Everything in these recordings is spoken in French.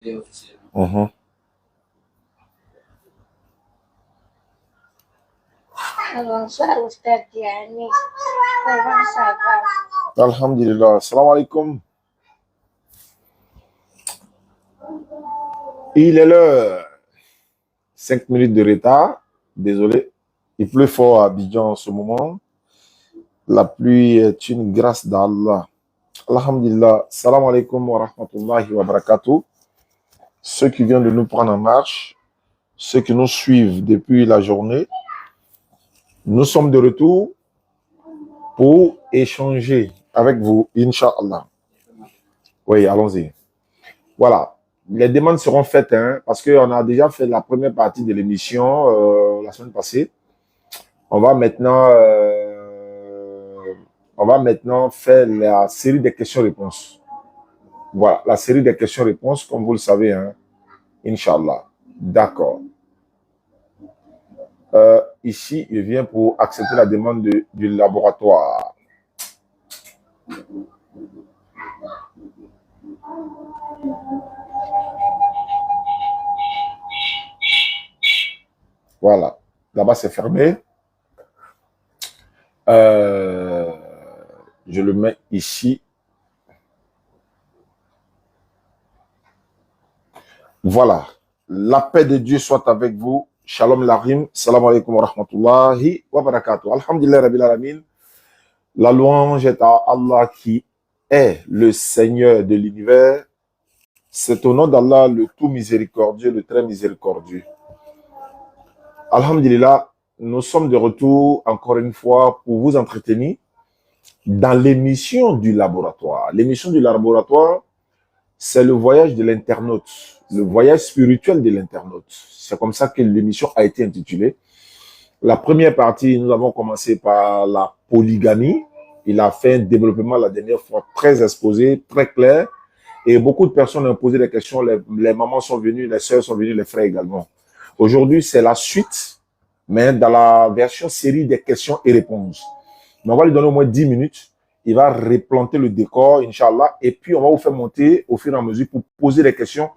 Mhm. Bonsoir, Oustaz Diani. Comment ça va? Alhamdulillah. Salam alaikum. Il est l'heure. 5 minutes de retard. Désolé. Il pleut fort à Abidjan en ce moment. La pluie est une grâce d'Allah. Alhamdulillah. Salam alaikum wa rahmatullahi wa barakatuh. Ceux qui viennent de nous prendre en marche, ceux qui nous suivent depuis la journée, nous sommes de retour pour échanger avec vous, Inch'Allah. Oui, allons-y. Voilà. Les demandes seront faites, hein, parce qu'on a déjà fait la première partie de l'émission la semaine passée. On va maintenant, faire la série des questions-réponses. Voilà, la série des questions-réponses, comme vous le savez, hein, Inch'Allah. D'accord. Ici, je viens pour accepter la demande du laboratoire. Voilà. Là-bas, c'est fermé. Je le mets ici. Voilà. La paix de Dieu soit avec vous. Shalom Larim. Salam alaikum wa rahmatullahi wa barakatuh. Alhamdulillah Rabbil Alamin. La louange est à Allah qui est le Seigneur de l'univers. C'est au nom d'Allah le tout miséricordieux, le très miséricordieux. Alhamdulillah, nous sommes de retour encore une fois pour vous entretenir dans l'émission du laboratoire. L'émission du laboratoire, c'est le voyage de l'internaute, le voyage spirituel de l'internaute. C'est comme ça que l'émission a été intitulée. La première partie, nous avons commencé par la polygamie. Il a fait un développement la dernière fois très exposé, très clair. Et beaucoup de personnes ont posé des questions. Les mamans sont venues, les sœurs sont venues, les frères également. Aujourd'hui, c'est la suite, mais dans la version série des questions et réponses. Mais on va lui donner au moins 10 minutes. Il va replanter le décor, Inch'Allah. Et puis, on va vous faire monter au fur et à mesure pour poser des questions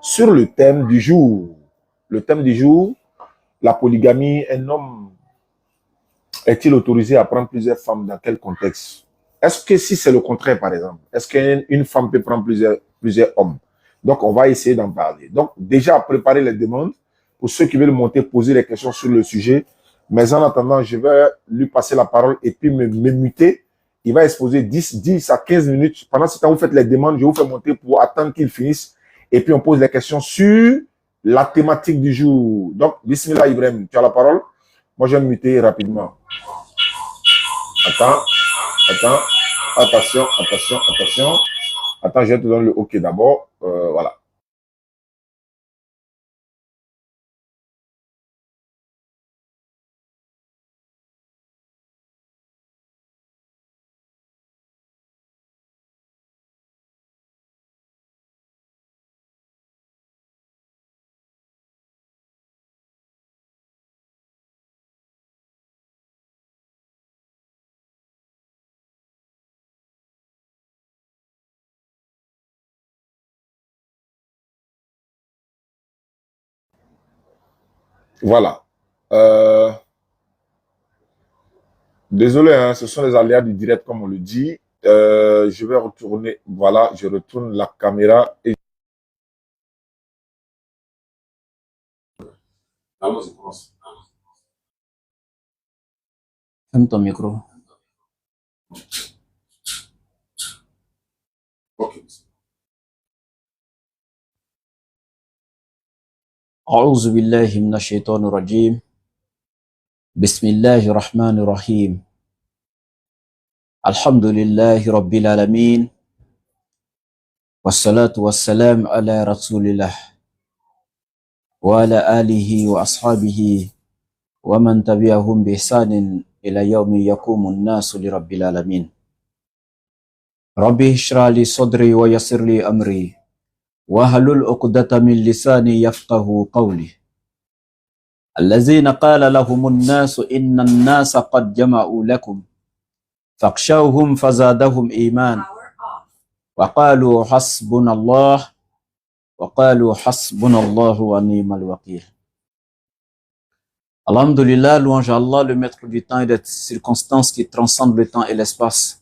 sur le thème du jour. Le thème du jour, la polygamie, un homme est-il autorisé à prendre plusieurs femmes dans quel contexte? Est-ce que si c'est le contraire, par exemple, est-ce qu'une femme peut prendre plusieurs hommes? Donc, on va essayer d'en parler. Donc, déjà, préparer les demandes pour ceux qui veulent monter, poser des questions sur le sujet. Mais en attendant, je vais lui passer la parole et puis me muter. Il va exposer 10 à 15 minutes. Pendant ce temps, vous faites les demandes, je vous fais monter pour attendre qu'il finisse. Et puis, on pose les questions sur la thématique du jour. Donc, Bismillah Ibrahim, tu as la parole. Moi, je vais me muter rapidement. Attends. Attention. Attends, je vais te donner le OK d'abord. Voilà. Voilà. Désolé, hein, ce sont les aléas du direct, comme on le dit. Je vais retourner. Voilà, je retourne la caméra et. Alors, je commence. Ferme ton micro. OK. أعوذ بالله من الشيطان الرجيم. بسم الله الرحمن الرحيم. الحمد لله رب العالمين. والصلاة والسلام على رسول الله وعلى آله وأصحابه ومن تبعهم بإحسان إلى يوم يقوم الناس لرب العالمين. ربي اشرح لي صدري ويسر لي أمري واحلل عقدة من لساني يفقه قولي. الذين قال لهم الناس إن الناس قد جمعوا لكم فاخشوهم فزادهم إيمان وقالوا حسبنا الله وقالوا حسبنا الله ونعم الوكيل. Alhamdulillah, louange à Allah, le maître du temps et des circonstances qui transcendent le temps et l'espace.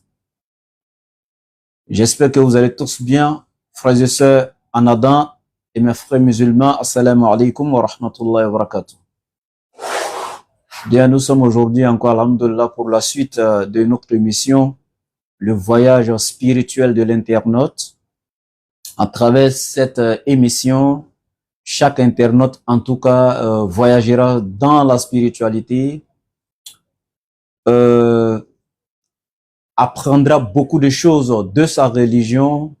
J'espère que vous allez tous bien, frères et sœurs en Adam et mes frères musulmans. Assalamu alaikum wa rahmatullahi wa barakatuh. Bien, nous sommes aujourd'hui encore, alhamdulillah, pour la suite de notre émission, le voyage spirituel de l'internaute. À travers cette émission, chaque internaute, en tout cas, voyagera dans la spiritualité, apprendra beaucoup de choses de sa religion,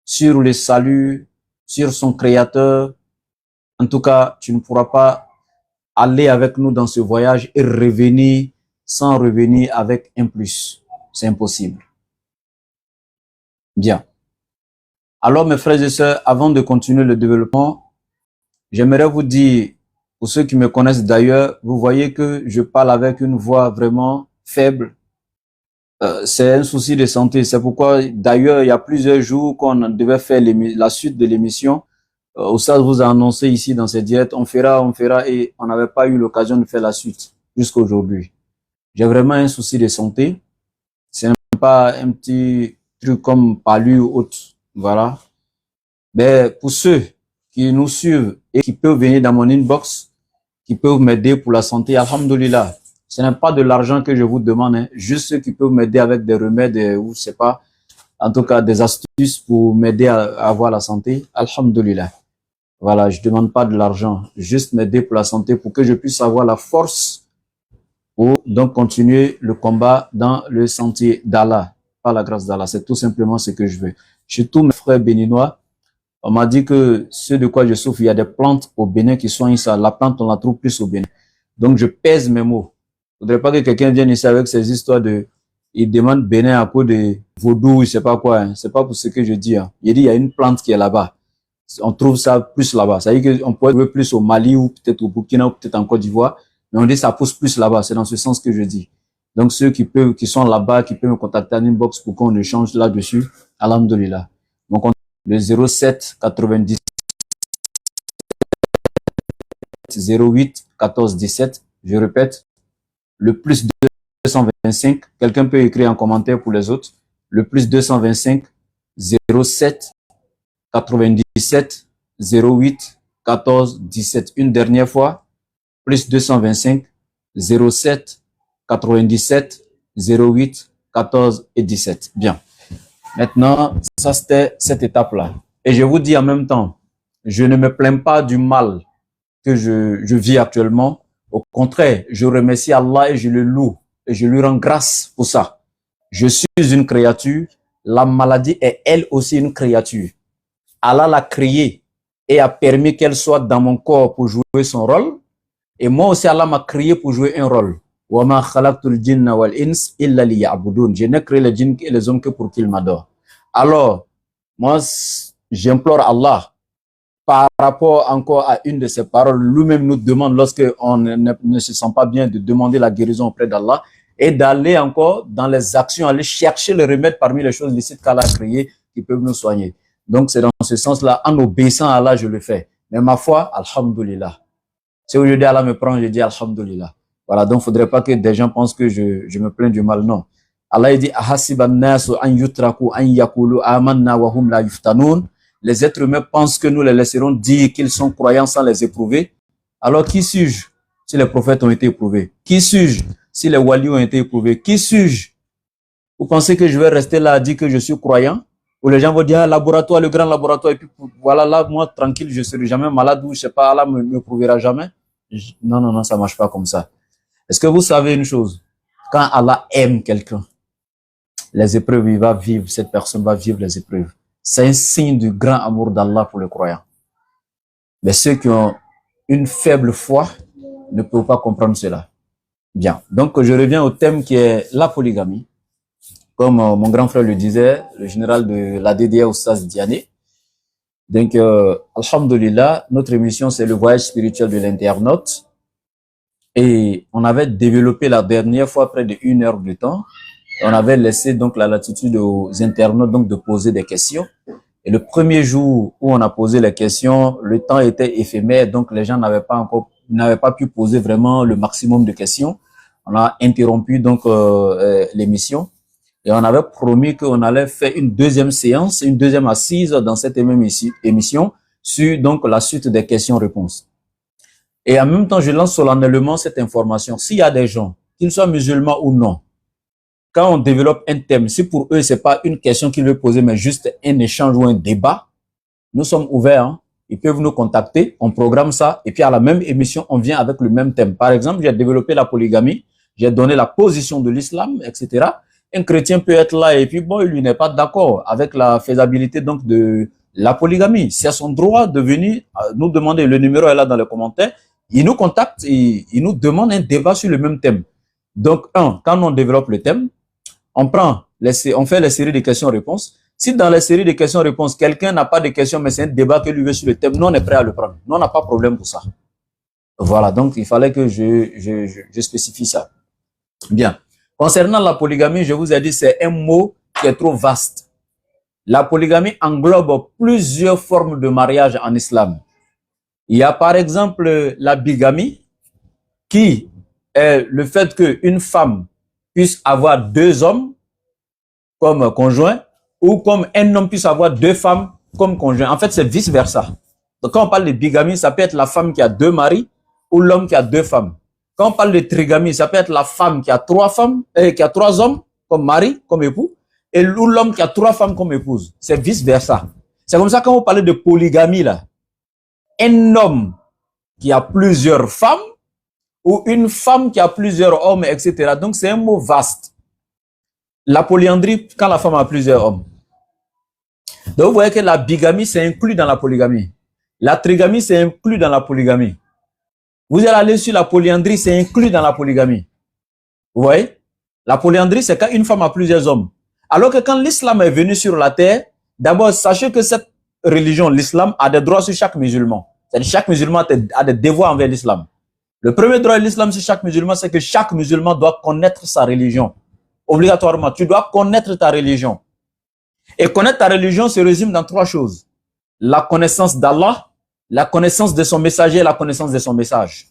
sur le salut, sur son créateur. En tout cas, tu ne pourras pas aller avec nous dans ce voyage et revenir sans revenir avec un plus. C'est impossible. Bien. Alors, mes frères et sœurs, avant de continuer le développement, j'aimerais vous dire, pour ceux qui me connaissent d'ailleurs, vous voyez que je parle avec une voix vraiment faible. C'est un souci de santé. C'est pourquoi, d'ailleurs, il y a plusieurs jours qu'on devait faire la suite de l'émission. Oustaz vous a annoncé ici dans cette diète, on fera, et on n'avait pas eu l'occasion de faire la suite jusqu'à aujourd'hui. J'ai vraiment un souci de santé. C'est pas un petit truc comme palu ou autre. Voilà. Mais pour ceux qui nous suivent et qui peuvent venir dans mon inbox, qui peuvent m'aider pour la santé, alhamdoulilah. Ce n'est pas de l'argent que je vous demande, hein. Juste ceux qui peuvent m'aider avec des remèdes ou je sais pas, en tout cas des astuces pour m'aider à avoir la santé, alhamdoulilah. Voilà, je demande pas de l'argent, juste m'aider pour la santé, pour que je puisse avoir la force pour donc continuer le combat dans le sentier d'Allah, par la grâce d'Allah. C'est tout simplement ce que je veux. Chez tous mes frères béninois, on m'a dit que ce de quoi je souffre, il y a des plantes au Bénin qui soignent ça. La plante, on la trouve plus au Bénin. Donc, je pèse mes mots. Je voudrais pas que quelqu'un vienne ici avec ces histoires il demande Bénin à cause de vaudou, je sais pas quoi, hein. C'est pas pour ce que je dis, hein. Il dit, il y a une plante qui est là-bas. On trouve ça plus là-bas. Ça veut dire qu'on pourrait trouver plus au Mali ou peut-être au Burkina ou peut-être en Côte d'Ivoire. Mais on dit ça pousse plus là-bas. C'est dans ce sens que je dis. Donc, ceux qui sont là-bas, qui peuvent me contacter en inbox pour qu'on échange là-dessus, alhamdoulilah. Donc, le 07 90 08 14 17. Je répète, le plus 225. Quelqu'un peut écrire en commentaire pour les autres. Le plus 225 07 97 08 14 17. Une dernière fois, plus 225 07 97 08 14 et 17. Bien. Maintenant, ça c'était cette étape-là. Et je vous dis en même temps, je ne me plains pas du mal que je vis actuellement. Au contraire, je remercie Allah et je le loue et je lui rends grâce pour ça. Je suis une créature. La maladie est elle aussi une créature. Allah l'a créée et a permis qu'elle soit dans mon corps pour jouer son rôle. Et moi aussi, Allah m'a créé pour jouer un rôle. وَمَا خَلَقْتُ الْجِنَّ وَالْإِنسَ إِلَّا لِيَعْبُدُونَ. Je n'ai créé les djinns et les hommes que pour qu'ils m'adorent. Alors, moi, j'implore Allah, par rapport encore à une de ses paroles, lui-même nous demande, lorsqu'on ne se sent pas bien, de demander la guérison auprès d'Allah et d'aller encore dans les actions, aller chercher le remède parmi les choses licites qu'Allah a créées qui peuvent nous soigner. Donc, c'est dans ce sens-là, en obéissant à Allah, je le fais. Mais ma foi, alhamdoulilah. Si aujourd'hui Allah me prend, je dis alhamdoulilah. Voilà, donc il ne faudrait pas que des gens pensent que je me plains du mal, non. Allah dit, ahasiban nasu an yutraku an yakulu amanna wa hum la yuftanoun. Les êtres humains pensent que nous les laisserons dire qu'ils sont croyants sans les éprouver. Alors, qui suis-je si les prophètes ont été éprouvés? Qui suis-je si les walis ont été éprouvés? Qui suis-je? Vous pensez que je vais rester là à dire que je suis croyant? Ou les gens vont dire, ah, laboratoire, le grand laboratoire, et puis voilà, là, moi, tranquille, je serai jamais malade, ou je sais pas, Allah me prouvera jamais. Non, non, non, ça marche pas comme ça. Est-ce que vous savez une chose? Quand Allah aime quelqu'un, les épreuves, il va vivre, cette personne va vivre les épreuves. C'est un signe du grand amour d'Allah pour le croyant. Mais ceux qui ont une faible foi ne peuvent pas comprendre cela. Bien. Donc, je reviens au thème qui est la polygamie. Comme mon grand frère le disait, le général de la DDA Oustaz Diané. Donc, alhamdoulilah, notre émission, c'est le voyage spirituel de l'internaute. Et on avait développé la dernière fois près de 1 heure de temps. On avait laissé donc la latitude aux internautes donc de poser des questions. Et le premier jour où on a posé les questions, le temps était éphémère, donc les gens n'avaient pas pu poser vraiment le maximum de questions. On a interrompu donc l'émission et on avait promis qu'on allait faire une deuxième séance, une deuxième assise dans cette même émission sur donc la suite des questions-réponses. Et en même temps, je lance solennellement cette information. S'il y a des gens, qu'ils soient musulmans ou non, quand on développe un thème, si pour eux c'est pas une question qu'ils veulent poser, mais juste un échange ou un débat, nous sommes ouverts. Hein. Ils peuvent nous contacter, on programme ça, et puis à la même émission, on vient avec le même thème. Par exemple, j'ai développé la polygamie, j'ai donné la position de l'islam, etc. Un chrétien peut être là et puis bon, il n'est pas d'accord avec la faisabilité donc de la polygamie. C'est son droit de venir nous demander. Le numéro est là dans les commentaires. Il nous contacte et il nous demande un débat sur le même thème. Donc, quand on développe le thème, on fait les séries de questions-réponses. Si dans les séries de questions-réponses, quelqu'un n'a pas de questions, mais c'est un débat que lui veut sur le thème, nous on est prêt à le prendre. Nous on n'a pas de problème pour ça. Voilà, donc il fallait que je spécifie ça. Bien. Concernant la polygamie, je vous ai dit, c'est un mot qui est trop vaste. La polygamie englobe plusieurs formes de mariage en islam. Il y a par exemple la bigamie, qui est le fait qu'une femme puisse avoir 2 hommes comme conjoints, ou comme un homme puisse avoir 2 femmes comme conjoints. En fait, c'est vice-versa. Donc, quand on parle de bigamie, ça peut être la femme qui a 2 maris, ou l'homme qui a 2 femmes. Quand on parle de trigamie, ça peut être la femme qui a 3 femmes, qui a 3 hommes comme mari, comme époux, et l'homme qui a 3 femmes comme épouse. C'est vice-versa. C'est comme ça quand on parle de polygamie, là. Un homme qui a plusieurs femmes, ou une femme qui a plusieurs hommes, etc. Donc, c'est un mot vaste. La polyandrie, quand la femme a plusieurs hommes. Donc, vous voyez que la bigamie, c'est inclus dans la polygamie. La trigamie, c'est inclus dans la polygamie. Vous allez aller sur la polyandrie, c'est inclus dans la polygamie. Vous voyez? La polyandrie, c'est quand une femme a plusieurs hommes. Alors que quand l'islam est venu sur la terre, d'abord, sachez que cette religion, l'islam, a des droits sur chaque musulman. C'est-à-dire chaque musulman a des devoirs envers l'islam. Le premier droit de l'islam sur chaque musulman, c'est que chaque musulman doit connaître sa religion. Obligatoirement, tu dois connaître ta religion. Et connaître ta religion se résume dans 3 choses. La connaissance d'Allah, la connaissance de son messager et la connaissance de son message.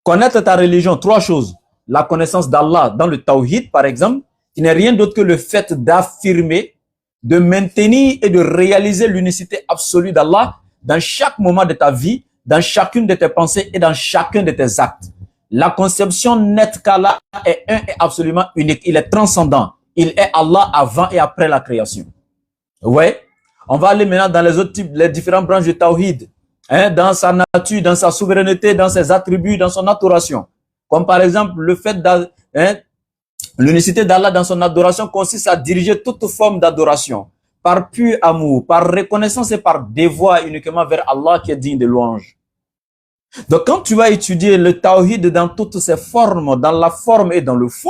Connaître ta religion, 3 choses. La connaissance d'Allah dans le tawhid, par exemple, qui n'est rien d'autre que le fait d'affirmer, de maintenir et de réaliser l'unicité absolue d'Allah dans chaque moment de ta vie, dans chacune de tes pensées et dans chacun de tes actes. La conception nette qu'Allah est un et absolument unique. Il est transcendant. Il est Allah avant et après la création. Ouais. On va aller maintenant dans les autres types, les différentes branches du tawhid. Dans sa nature, dans sa souveraineté, dans ses attributs, dans son adoration. Comme par exemple, le fait l'unicité d'Allah dans son adoration consiste à diriger toute forme d'adoration par pur amour, par reconnaissance et par devoir uniquement vers Allah qui est digne de louange. Donc quand tu vas étudier le tawhid dans toutes ses formes, dans la forme et dans le fond,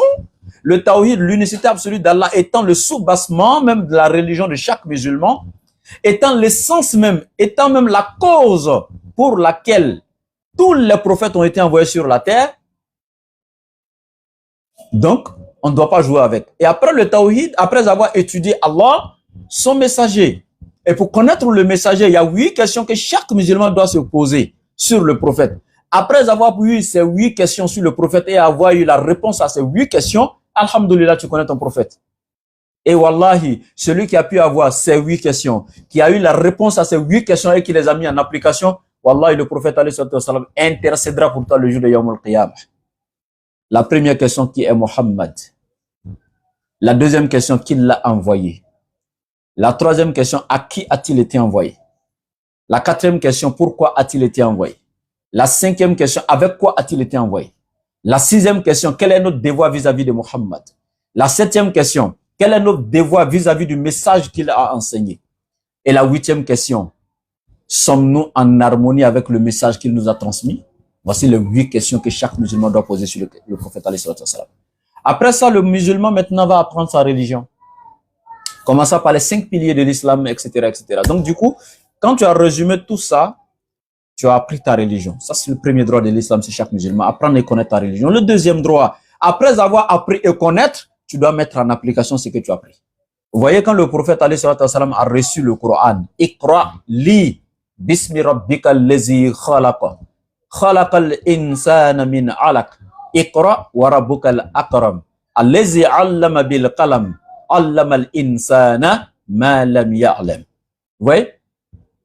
le tawhid, l'unicité absolue d'Allah étant le soubassement même de la religion de chaque musulman, étant l'essence même, étant même la cause pour laquelle tous les prophètes ont été envoyés sur la terre. Donc, on ne doit pas jouer avec. Et après le tawhid, après avoir étudié Allah, son messager. Et pour connaître le messager, il y a 8 questions que chaque musulman doit se poser sur le prophète. Après avoir eu ces 8 questions sur le prophète et avoir eu la réponse à ces 8 questions, alhamdoulilah, tu connais ton prophète. Et wallahi, celui qui a pu avoir ces 8 questions, qui a eu la réponse à ces 8 questions et qui les a mis en application, wallahi, le prophète intercédera pour toi le jour de Yawm al-Qiyamah. La première question, qui est Mohammed? La deuxième question, qui l'a envoyé? La troisième question, à qui a-t-il été envoyé? La quatrième question, pourquoi a-t-il été envoyé? La cinquième question, avec quoi a-t-il été envoyé? La sixième question, quel est notre devoir vis-à-vis de Mohammed? La septième question, quel est notre devoir vis-à-vis du message qu'il a enseigné? Et la huitième question, sommes-nous en harmonie avec le message qu'il nous a transmis? Voici les 8 questions que chaque musulman doit poser sur le prophète alayhi salatu wassalam. Après ça, le musulman maintenant va apprendre sa religion. Commençant par les 5 piliers de l'islam, etc., etc. Donc du coup, quand tu as résumé tout ça, tu as appris ta religion. Ça, c'est le premier droit de l'islam, c'est chaque musulman. Apprendre et connaître ta religion. Le deuxième droit, après avoir appris et connaître, tu dois mettre en application ce que tu as appris. Vous voyez, quand le prophète alayhi salatu wassalam a reçu le Coran, Iqra li bismi rabbika allazi khalaqa. Khalaqal insana min alaq. Iqra wa rabbukal akram. Allazi allama bil qalam. Allama al insana ma lam ya'lam. Vous voyez?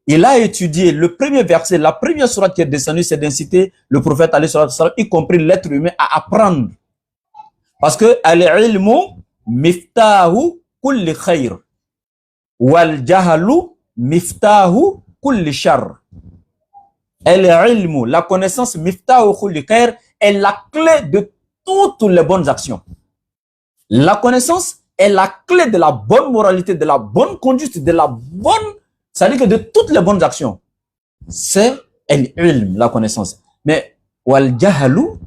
Il a étudié le premier verset, la première sourate qui est descendue, c'est d'inciter le prophète alayhi salatu wassalam, y compris l'être humain, à apprendre. Parce que al-ilmu miftahu kulli khayr wal jahlu miftahu kulli shar. Al-ilmu, la connaissance, miftahu kulli khayr, est la clé de toutes les bonnes actions. La connaissance est la clé de la bonne moralité, de la bonne conduite, de la bonne, c'est-à-dire que de toutes les bonnes actions. C'est al-ilm, la connaissance. Mais wal jahlu,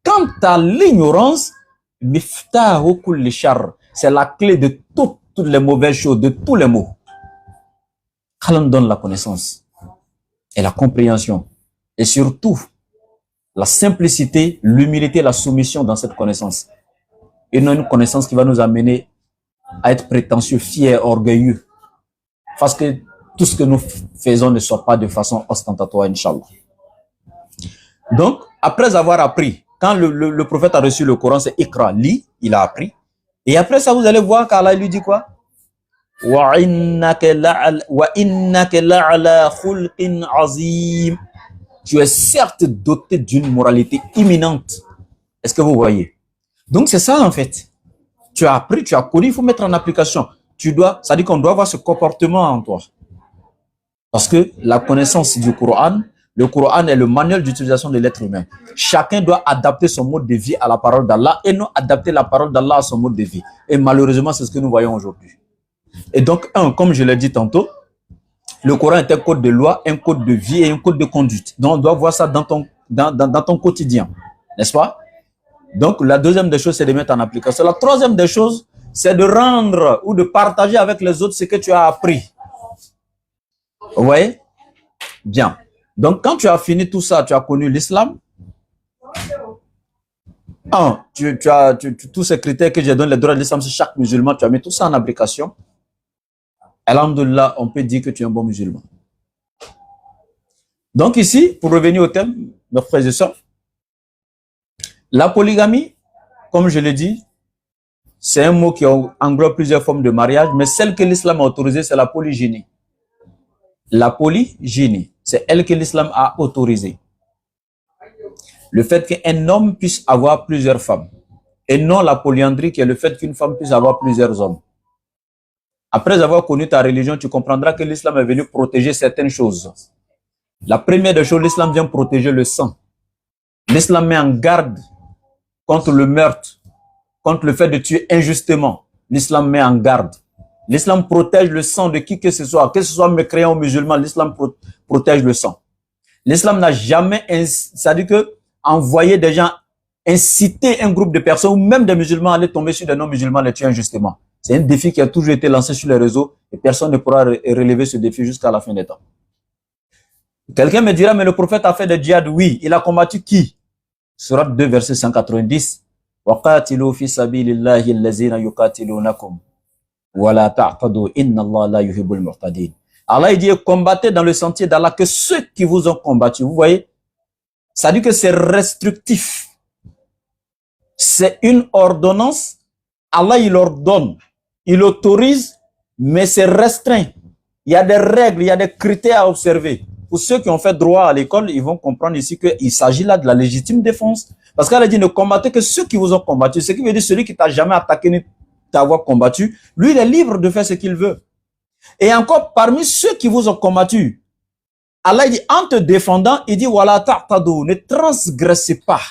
quant à l'ignorance, miftahu kulli shar, c'est la clé de toutes les mauvaises choses, de tous les maux. Allah donne la connaissance et la compréhension et surtout la simplicité, l'humilité, la soumission dans cette connaissance. Et non une connaissance qui va nous amener à être prétentieux, fiers, orgueilleux. Parce que tout ce que nous faisons ne soit pas de façon ostentatoire, Inch'Allah. Donc, après avoir appris, quand le prophète a reçu le Coran, c'est Iqra, lit, il a appris. Et après ça, vous allez voir qu'Allah lui dit quoi? Wa innaka la'ala khulqin azim. Tu es certes doté d'une moralité imminente. Est-ce que vous voyez? Donc c'est ça en fait. Tu as appris, tu as connu, il faut mettre en application. Ça dit qu'on doit avoir ce comportement en toi. Parce que la connaissance du Coran, le Coran est le manuel d'utilisation de l'être humain. Chacun doit adapter son mode de vie à la parole d'Allah et non adapter la parole d'Allah à son mode de vie. Et malheureusement, c'est ce que nous voyons aujourd'hui. Et donc, comme je l'ai dit tantôt, le Coran est un code de loi, un code de vie et un code de conduite. Donc, on doit voir ça dans ton quotidien. N'est-ce pas? Donc, la deuxième des choses, c'est de mettre en application. La troisième des choses, c'est de rendre ou de partager avec les autres ce que tu as appris. Vous voyez? Bien. Donc, quand tu as fini tout ça, tu as connu l'islam. Tous ces critères que j'ai donné, les droits de l'islam, c'est chaque musulman, tu as mis tout ça en application. Alhamdulillah, on peut dire que tu es un bon musulman. Donc ici, pour revenir au thème, mes frères et sœurs, la polygamie, comme je l'ai dit, c'est un mot qui englobe plusieurs formes de mariage, mais celle que l'islam a autorisée, c'est la polygynie. La polygynie, c'est elle que l'islam a autorisée. Le fait qu'un homme puisse avoir plusieurs femmes, et non la polyandrie qui est le fait qu'une femme puisse avoir plusieurs hommes. Après avoir connu ta religion, tu comprendras que l'islam est venu protéger certaines choses. La première des choses, l'islam vient protéger le sang. L'islam met en garde contre le meurtre, contre le fait de tuer injustement. L'islam met en garde. L'islam protège le sang de qui que ce soit mécréant ou musulman, l'islam protège le sang. L'islam n'a jamais, c'est-à-dire que envoyer des gens, inciter un groupe de personnes ou même des musulmans à aller tomber sur des non-musulmans, les tuer injustement. C'est un défi qui a toujours été lancé sur les réseaux et personne ne pourra relever ce défi jusqu'à la fin des temps. Quelqu'un me dira, mais le prophète a fait des djihad. Oui, il a combattu qui? Sourate 2, verset 190. وَقَاتِلُوا فِي سَبِيلِ اللَّهِ الَّذِينَ يُقَاتِلُونَكُمْ وَلَا تَعْتَدُوا إِنَّ اللَّهَ لَا يُحِبُّ الْمُعْتَدِينَ. Allah dit, combattez dans le sentier d'Allah que ceux qui vous ont combattu. Vous voyez? Ça dit que c'est restrictif. C'est une ordonnance. Allah, il ordonne. Il autorise, mais c'est restreint. Il y a des règles, il y a des critères à observer. Pour ceux qui ont fait droit à l'école, ils vont comprendre ici qu'il s'agit là de la légitime défense. Parce qu'elle a dit ne combattez que ceux qui vous ont combattu. Ce qui veut dire celui qui t'a jamais attaqué ni t'avoir combattu, lui, il est libre de faire ce qu'il veut. Et encore, parmi ceux qui vous ont combattu, Allah dit en te défendant, il dit voilà ta'tadu, ne transgressez pas.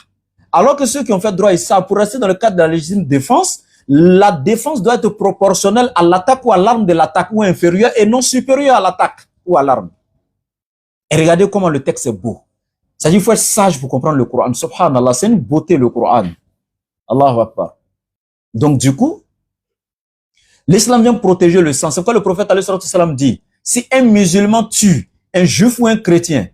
Alors que ceux qui ont fait droit, ils savent, pour rester dans le cadre de la légitime défense, la défense doit être proportionnelle à l'attaque ou à l'arme de l'attaque ou inférieure et non supérieure à l'attaque ou à l'arme. Et regardez comment le texte est beau. C'est-à-dire qu'il faut être sage pour comprendre le Coran. Subhanallah, c'est une beauté le Coran. Allahu Akbar. Donc du coup, l'islam vient protéger le sang. C'est quoi le prophète alayhi sallam dit? Si un musulman tue un juif ou un chrétien,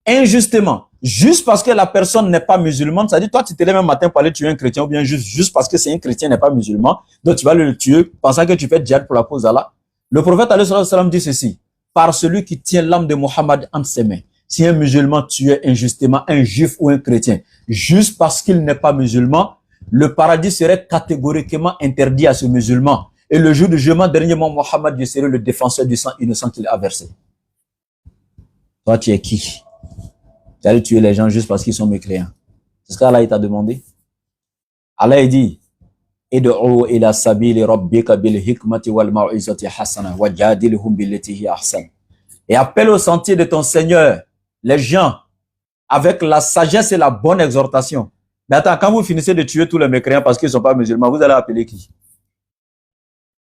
injustement, juste parce que la personne n'est pas musulmane, ça dit toi tu te lèves un matin pour aller tuer un chrétien ou bien juste parce que c'est un chrétien n'est pas musulman, donc tu vas le tuer pensant que tu fais djihad pour la cause d'Allah. Le prophète alayhi salam dit ceci, par celui qui tient l'âme de Mohammed entre ses mains. Si un musulman tuait injustement un juif ou un chrétien, juste parce qu'il n'est pas musulman, le paradis serait catégoriquement interdit à ce musulman. Et le jour du jugement, dernièrement, Mohammed serait le défenseur du sang innocent qu'il a versé. Toi, tu es qui? Tu allais tuer les gens juste parce qu'ils sont mécréants. C'est ce qu'Allah t'a demandé. Allah dit, Id'u ila sabili rabbika bil hikmati wal mau'izati hasana wajadilhum billati hi ahsan. Et appelle au sentier de ton Seigneur les gens avec la sagesse et la bonne exhortation. Mais attends, quand vous finissez de tuer tous les mécréants parce qu'ils ne sont pas musulmans, vous allez appeler qui?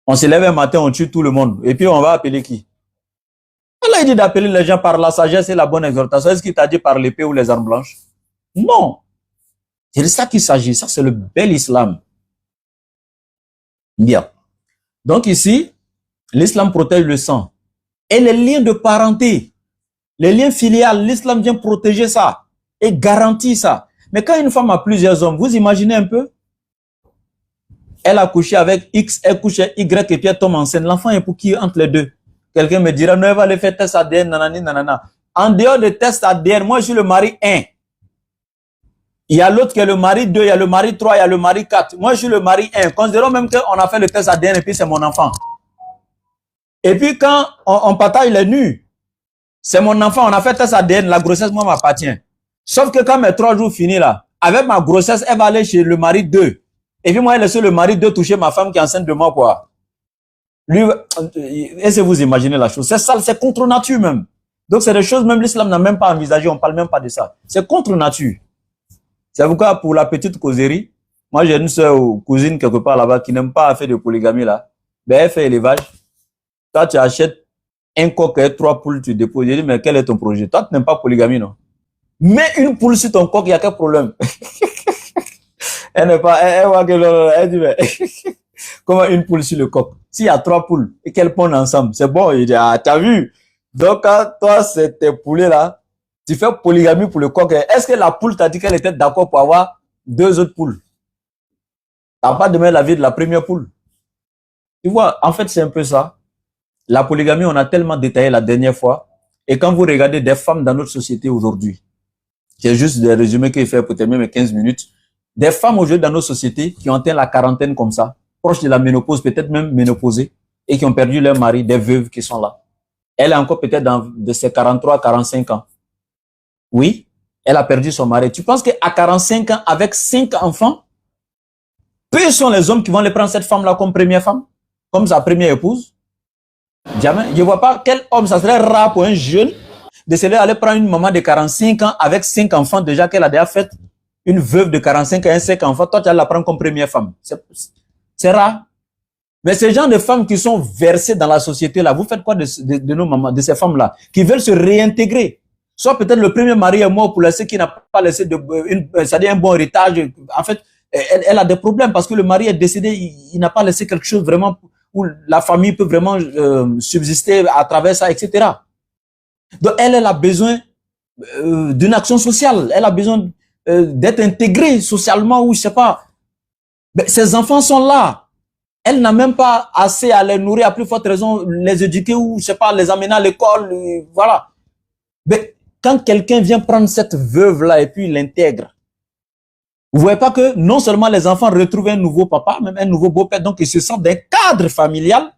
On se lève un matin, on tue tout le monde. Et puis on va appeler qui? Allah dit d'appeler les gens par la sagesse et la bonne exhortation. Est-ce qu'il t'a dit par l'épée ou les armes blanches? Non. C'est de ça qu'il s'agit. Ça, c'est le bel islam. Bien. Donc ici, l'islam protège le sang. Et les liens de parenté, les liens filiales, l'islam vient protéger ça et garantit ça. Mais quand une femme a plusieurs hommes, vous imaginez un peu? Elle a couché avec X, elle couche avec Y et puis elle tombe enceinte. L'enfant est pour qui entre les deux? Quelqu'un me dira, non, elle va aller faire test ADN, nanani, nanana. En dehors de test ADN, moi je suis le mari 1. Il y a l'autre qui est le mari 2, il y a le mari 3, il y a le mari 4. Moi je suis le mari 1. Considérons même qu'on a fait le test ADN et puis c'est mon enfant. Et puis quand on partage les nus, c'est mon enfant, on a fait test ADN, la grossesse, moi, m'appartient. Sauf que quand mes 3 jours finis là, avec ma grossesse, elle va aller chez le mari 2. Et puis moi, elle laisse le mari 2 toucher ma femme qui est enceinte de moi, quoi. Lui, est-ce que vous imaginez la chose? C'est ça, c'est contre nature même. Donc c'est des choses, même l'islam n'a même pas envisagé, on parle même pas de ça. C'est contre nature. C'est pourquoi, pour la petite causerie, moi j'ai une soeur ou cousine quelque part là-bas qui n'aime pas faire de polygamie là. Ben elle fait élevage. Toi tu achètes un coq et 3 poules, tu déposes. Je dis, mais quel est ton projet? Toi tu n'aimes pas polygamie, non? Mets une poule sur ton coq, il y a quel problème? Elle n'est pas, elle voit que elle dit, mais comment une poule sur le coq? S'il y a 3 poules et qu'elles pondent ensemble, c'est bon. Il dit, ah, t'as vu? Donc, quand toi, c'est tes poulets là, tu fais polygamie pour le coq. Est-ce que la poule t'a dit qu'elle était d'accord pour avoir 2 autres poules? T'as pas demandé l'avis de la première poule. Tu vois, en fait, c'est un peu ça. La polygamie, on a tellement détaillé la dernière fois. Et quand vous regardez des femmes dans notre société aujourd'hui, c'est juste des résumés qu'il fait peut-être même 15 minutes, des femmes aujourd'hui dans nos sociétés qui ont atteint la quarantaine comme ça, proches de la ménopause, peut-être même ménopausées, et qui ont perdu leur mari, des veuves qui sont là. Elle est encore peut-être de ses 43 à 45 ans. Oui, elle a perdu son mari. Tu penses qu'à 45 ans, avec 5 enfants, peu sont les hommes qui vont les prendre cette femme-là comme première femme, comme sa première épouse? Jamais. Je ne vois pas quel homme, ça serait rare pour un jeune de se aller prendre une maman de 45 ans avec 5 enfants déjà qu'elle a déjà fait, une veuve de 45 ans et 5 enfants, toi tu vas la prendre comme première femme. C'est rare. Mais ces gens de femmes qui sont versées dans la société là, vous faites quoi de nos mamans, de ces femmes-là, qui veulent se réintégrer? Soit peut-être le premier mari est mort pour laisser qui n'a pas laissé c'est-à-dire un bon héritage. En fait, elle a des problèmes parce que le mari est décédé, il n'a pas laissé quelque chose vraiment où la famille peut vraiment subsister à travers ça, etc. Donc elle a besoin d'une action sociale, elle a besoin d'être intégrée socialement ou je sais pas. Mais ses enfants sont là. Elle n'a même pas assez à les nourrir, à plus forte raison, les éduquer ou je sais pas, les amener à l'école, voilà. Mais quand quelqu'un vient prendre cette veuve-là et puis l'intègre, vous voyez pas que non seulement les enfants retrouvent un nouveau papa, même un nouveau beau-père, donc ils se sentent d'un cadre familial.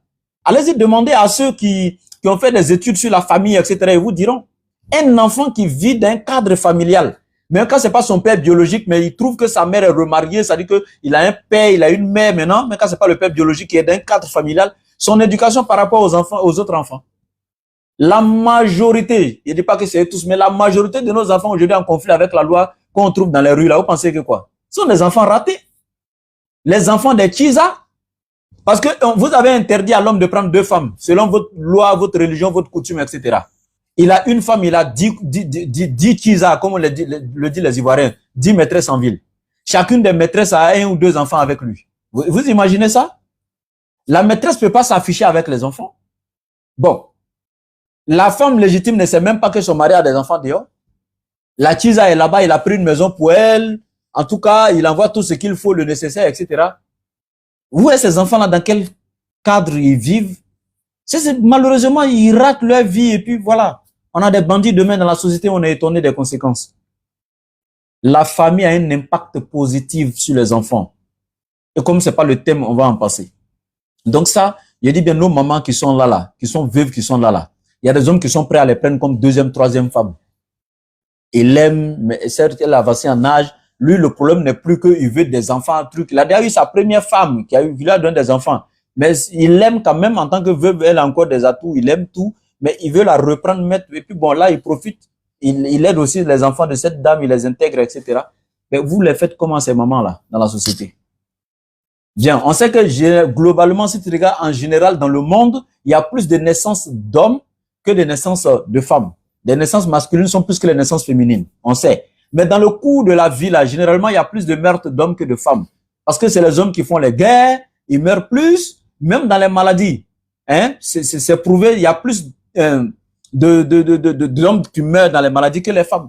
Allez-y demander à ceux qui ont fait des études sur la famille, etc. Ils vous diront, un enfant qui vit d'un cadre familial, même quand c'est pas son père biologique, mais il trouve que sa mère est remariée, c'est-à-dire qu'il a un père, il a une mère maintenant, mais quand c'est pas le père biologique qui est d'un cadre familial, son éducation par rapport aux enfants, aux autres enfants. La majorité, je ne dis pas que c'est tous, mais la majorité de nos enfants aujourd'hui en conflit avec la loi qu'on trouve dans les rues là, vous pensez que quoi? Ce sont des enfants ratés. Les enfants des Tchisa. Parce que vous avez interdit à l'homme de prendre 2 femmes, selon votre loi, votre religion, votre coutume, etc. Il a une femme, il a 10 Tchisa, comme le dit les Ivoiriens, 10 maîtresses en ville. Chacune des maîtresses a 1 ou 2 enfants avec lui. Vous imaginez ça? La maîtresse ne peut pas s'afficher avec les enfants. Bon. La femme légitime ne sait même pas que son mari a des enfants dehors. La Chisa est là-bas, il a pris une maison pour elle. En tout cas, il envoie tout ce qu'il faut, le nécessaire, etc. Vous voyez ces enfants-là, dans quel cadre ils vivent? Malheureusement, ils ratent leur vie et puis voilà. On a des bandits demain dans la société, on est étonné des conséquences. La famille a un impact positif sur les enfants. Et comme c'est pas le thème, on va en passer. Donc ça, je dis bien nos mamans qui sont là, qui sont veuves, qui sont là. Il y a des hommes qui sont prêts à les prendre comme deuxième, troisième femme. Il aime, mais certes, elle a avancé en âge. Lui, le problème n'est plus qu'il veut des enfants, un truc. Il a déjà eu sa première femme qui a eu, il a donné des enfants. Mais il aime quand même en tant que veuve, elle a encore des atouts, il aime tout. Mais il veut la reprendre, mettre, et puis bon, là, il profite. Il aide aussi les enfants de cette dame, il les intègre, etc. Mais vous les faites comment ces mamans-là, dans la société? Bien, on sait que globalement, si tu regardes en général dans le monde, il y a plus de naissances d'hommes que de naissances de femmes. Les naissances masculines sont plus que les naissances féminines, on sait. Mais dans le cours de la vie, là, généralement, il y a plus de meurtres d'hommes que de femmes. Parce que c'est les hommes qui font les guerres, ils meurent plus, même dans les maladies. Hein? C'est prouvé, il y a plus d'hommes qui meurent dans les maladies que les femmes.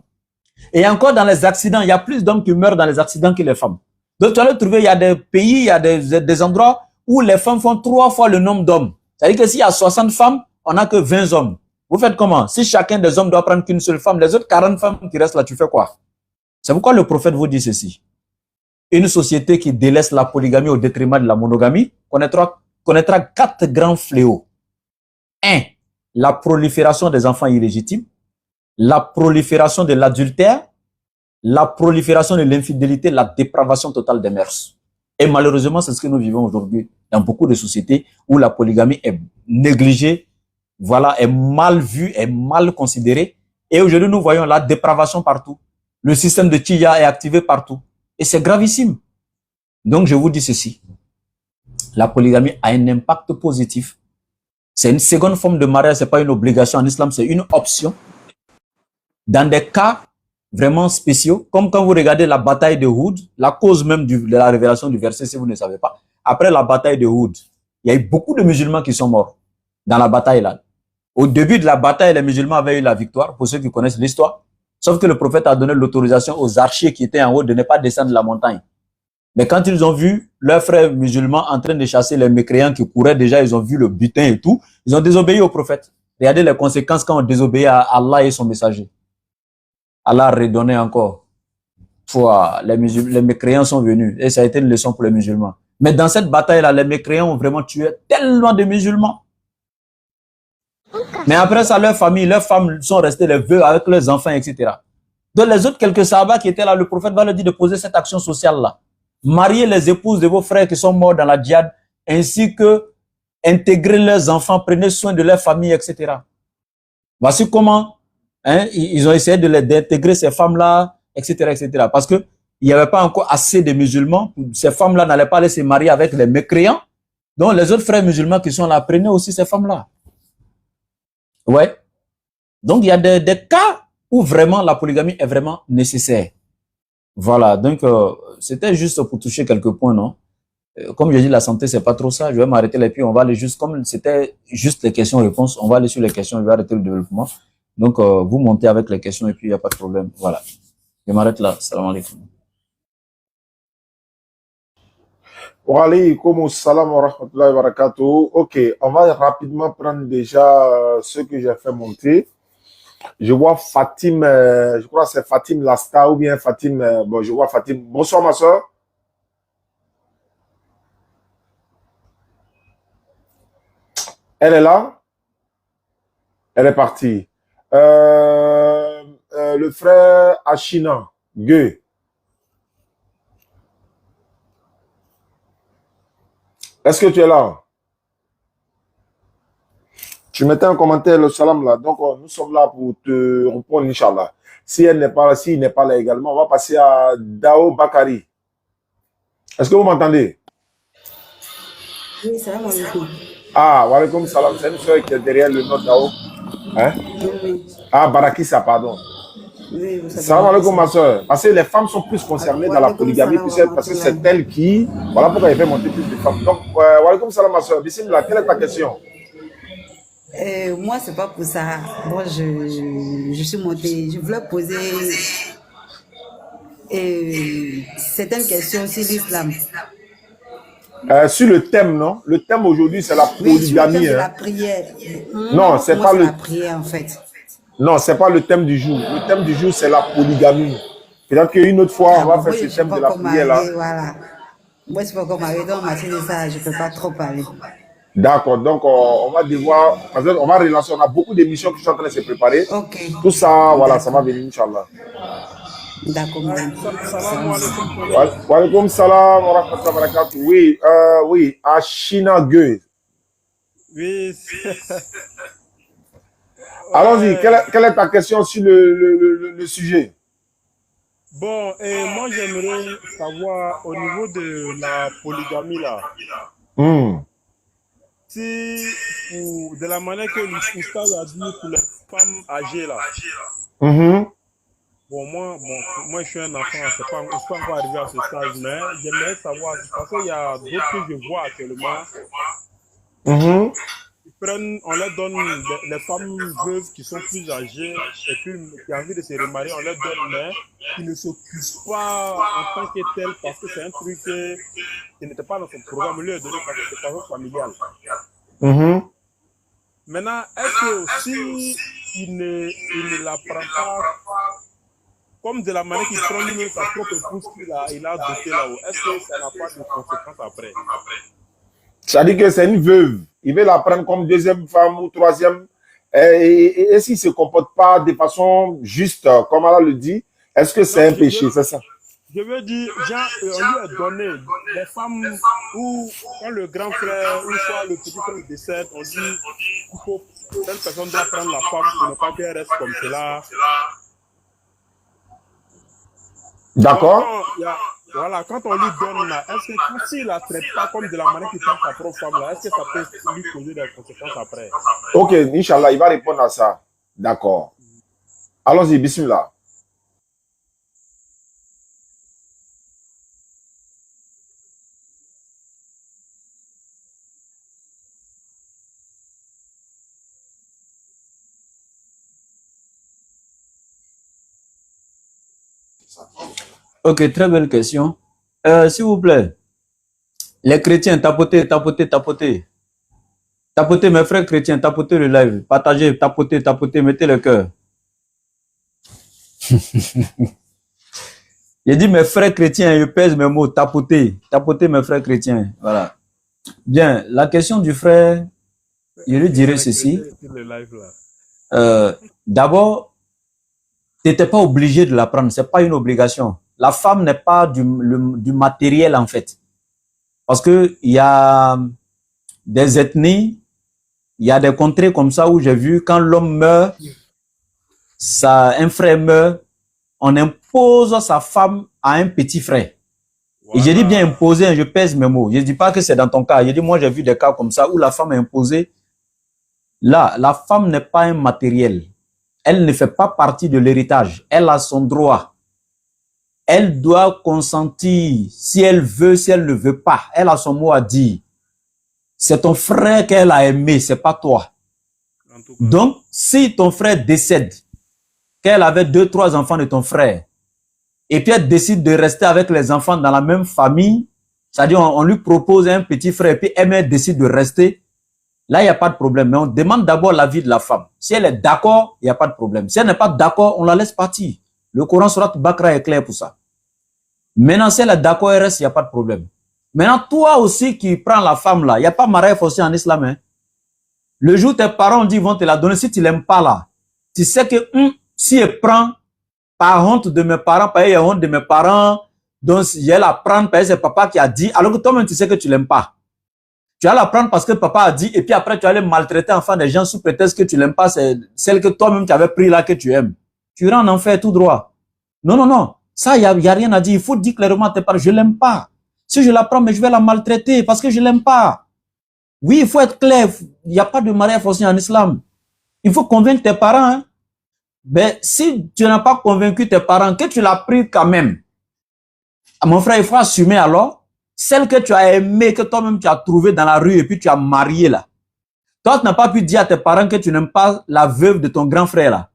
Et encore dans les accidents, il y a plus d'hommes qui meurent dans les accidents que les femmes. Donc, tu vas le trouver, il y a des pays, il y a des endroits où les femmes font 3 fois le nombre d'hommes. C'est-à-dire que s'il y a 60 femmes, on n'a que 20 hommes. Vous faites comment? Si chacun des hommes doit prendre qu'une seule femme, les autres 40 femmes qui restent là, tu fais quoi? C'est pourquoi le prophète vous dit ceci. Une société qui délaisse la polygamie au détriment de la monogamie connaîtra 4 grands fléaux. 1. La prolifération des enfants illégitimes, la prolifération de l'adultère, la prolifération de l'infidélité, la dépravation totale des mœurs. Et malheureusement, c'est ce que nous vivons aujourd'hui dans beaucoup de sociétés où la polygamie est négligée, voilà, est mal vue, est mal considérée. Et aujourd'hui, nous voyons la dépravation partout. Le système de Tchia est activé partout. Et c'est gravissime. Donc, je vous dis ceci. La polygamie a un impact positif. C'est une seconde forme de mariage, c'est pas une obligation en islam, c'est une option. Dans des cas vraiment spéciaux, comme quand vous regardez la bataille de Uhud, la cause même de la révélation du verset, si vous ne savez pas, après la bataille de Uhud, il y a eu beaucoup de musulmans qui sont morts dans la bataille là. Au début de la bataille, les musulmans avaient eu la victoire, pour ceux qui connaissent l'histoire, sauf que le prophète a donné l'autorisation aux archers qui étaient en haut de ne pas descendre la montagne. Mais quand ils ont vu leurs frères musulmans en train de chasser les mécréants qui couraient déjà, ils ont vu le butin et tout, ils ont désobéi au prophète. Regardez les conséquences quand on désobéit à Allah et son messager. Allah a redonné encore. Les mécréants sont venus et ça a été une leçon pour les musulmans. Mais dans cette bataille-là, les mécréants ont vraiment tué tellement de musulmans. Mais après ça, leurs femmes sont restées les veuves avec leurs enfants, etc. Donc les autres quelques sahabas qui étaient là, le prophète va leur dire de poser cette action sociale-là. Mariez les épouses de vos frères qui sont morts dans la djihad, ainsi que intégrer leurs enfants, prenez soin de leur famille, etc. Voici comment ils ont essayé d'intégrer ces femmes-là, etc., etc. Parce que il n'y avait pas encore assez de musulmans. Ces femmes-là n'allaient pas aller se marier avec les mécréants. Donc les autres frères musulmans qui sont là, prenez aussi ces femmes-là. Ouais. Donc il y a des cas où vraiment la polygamie est vraiment nécessaire. Voilà, donc c'était juste pour toucher quelques points, non? Comme je dis, la santé, c'est pas trop ça. Je vais m'arrêter là et puis on va aller juste, comme c'était juste les questions-réponses, on va aller sur les questions, je vais arrêter le développement. Donc, vous montez avec les questions et puis il n'y a pas de problème. Voilà. Je m'arrête là. Salam alaikum. Wa alaykoum salam wa rahmatullahi wa barakatuh. Ok, on va rapidement prendre déjà ce que j'ai fait monter. Je vois Fatim, je crois que c'est Fatim Lasta ou bien Fatim, bon, je vois Fatim. Bonsoir ma soeur. Elle est là? Elle est partie. Le frère Achina, Gueux. Est-ce que tu es là? Tu mettais un commentaire, le salam là. Donc, nous sommes là pour te répondre, Inch'Allah. Si elle n'est pas là, s'il n'est pas là également, on va passer à Dao Bakari. Est-ce que vous m'entendez? Oui, salam alaikum. Ah, wa alaykoum salam. C'est une soeur qui est derrière le nom Dao. Hein? Oui. Ah, Barakissa, pardon. Oui, vous savez. Salam alaikum, ma soeur. Parce que les femmes sont plus concernées dans la polygamie, parce que c'est elles qui. Voilà pourquoi il fait monter plus de femmes. Donc, wa alaykoum salam, ma soeur. Bismillah, quelle est ta question? Moi, c'est pas pour ça. Moi, je suis montée. Je voulais poser certaines questions sur l'islam. Sur le thème, non? Le thème aujourd'hui, c'est la Oui, sur le thème polygamie. de la Hein. prière. Non, c'est Moi, pas c'est le. la prière, en fait. Non, c'est pas le thème du jour. Le thème du jour, c'est la polygamie. Peut-être qu'une autre fois, Ah on va bon, faire moi, ce je ne suis thème pas de la encore prière là. mariée, voilà. Moi, je ne suis pas encore mariée, donc en matière de ça, je ne peux pas trop parler. D'accord, donc on va devoir, on va relancer, on a beaucoup d'émissions qui sont en train de se préparer. Ok. Tout ça, voilà, ça va D'accord. venir, Inch'Allah. D'accord, madame. Salam alaikum. Wa alaikum salam wa rahmatullahi wa barakatuh. Oui, oui, à China Gueux. Oui. Allons-y, quelle est ta question sur le sujet? Bon, et moi j'aimerais savoir au niveau de la polygamie là, si de la manière que l'Oustaz a dit pour les femmes âgées là, bon moi je suis un enfant, je ne suis pas encore arrivé à ce stade, mais j'aimerais savoir, parce qu'il y a d'autres que je vois actuellement, on leur donne les femmes veuves qui sont plus âgées et puis qui ont envie de se remarier, on leur donne, mais qui ne s'occupent pas en tant que tel parce que c'est un truc qui n'était pas dans son programme, lui est donné parce que c'est façon familiale. Maintenant, est-ce que aussi il ne la prend pas comme de la manière qu'il prend lui-même sa propre épouse qu'il a adoptée là-haut? Est-ce que ça n'a pas de conséquences après? Ça dit que c'est une veuve. Il veut la prendre comme deuxième femme ou troisième. Et s'il ne se comporte pas de façon juste, comme Allah le dit, est-ce que c'est un péché? C'est ça? Je veux dire, on lui a donné les femmes où, quand le grand frère ou soit le petit frère décède, on dit qu'il faut, telle personne doit prendre la femme pour ne pas qu'elle reste comme cela. D'accord. Voilà, quand on lui donne là, est-ce que s'il ne la traite pas comme de la manière qu'il traite sa propre femme là, est-ce que ça peut lui causer des conséquences après? Ok, Inch'Allah, il va répondre à ça. D'accord. Allons-y, bismillah. Ok, très belle question. S'il vous plaît, les chrétiens, tapotez, tapotez, tapotez. Tapotez, mes frères chrétiens, tapotez le live. Partagez, tapotez, tapotez, mettez le cœur. J'ai dit mes frères chrétiens, je pèse mes mots, tapotez, tapotez mes frères chrétiens. Voilà. Bien, la question du frère, je lui dirais ceci. D'abord, tu n'étais pas obligé de la prendre, ce n'est pas une obligation. La femme n'est pas du matériel en fait. Parce qu'il y a des ethnies, il y a des contrées comme ça où j'ai vu quand l'homme meurt, un frère meurt, on impose sa femme à un petit frère. Voilà. Et je dis bien imposer, je pèse mes mots. Je ne dis pas que c'est dans ton cas. Je dis moi j'ai vu des cas comme ça où la femme est imposée. Là, la femme n'est pas un matériel. Elle ne fait pas partie de l'héritage. Elle a son droit. Elle doit consentir si elle veut, si elle ne veut pas. Elle a son mot à dire. C'est ton frère qu'elle a aimé, c'est pas toi. Donc, si ton frère décède, qu'elle avait 2, 3 enfants de ton frère, et puis elle décide de rester avec les enfants dans la même famille, c'est-à-dire on lui propose un petit frère, et puis elle décide de rester, là, il n'y a pas de problème. Mais on demande d'abord l'avis de la femme. Si elle est d'accord, il n'y a pas de problème. Si elle n'est pas d'accord, on la laisse partir. Le Coran Surat Bakra est clair pour ça. Maintenant, si elle est d'accord, elle reste, il n'y a pas de problème. Maintenant, toi aussi qui prends la femme là, il n'y a pas mariage forcé en islam. Hein? Le jour où tes parents disent vont te la donner, si tu ne l'aimes pas là, tu sais que si elle prend par honte de mes parents, par honte de mes parents, donc je vais la prendre parce que c'est papa qui a dit, alors que toi-même tu sais que tu ne l'aimes pas. Tu vas la prendre parce que papa a dit, et puis après tu vas aller maltraiter enfant des gens sous prétexte que tu l'aimes pas, c'est celle que toi-même tu avais pris là que tu aimes. Tu iras en enfer tout droit. Non, non, non. Ça, il n'y a rien à dire. Il faut dire clairement à tes parents, je ne l'aime pas. Si je la prends, mais je vais la maltraiter parce que je ne l'aime pas. Oui, il faut être clair. Il n'y a pas de mariage forcé en islam. Il faut convaincre tes parents. Hein. Mais si tu n'as pas convaincu tes parents, que tu l'as pris quand même, mon frère, il faut assumer alors. Celle que tu as aimée, que toi-même tu as trouvée dans la rue et puis tu as marié là. Toi, tu n'as pas pu dire à tes parents que tu n'aimes pas la veuve de ton grand frère là.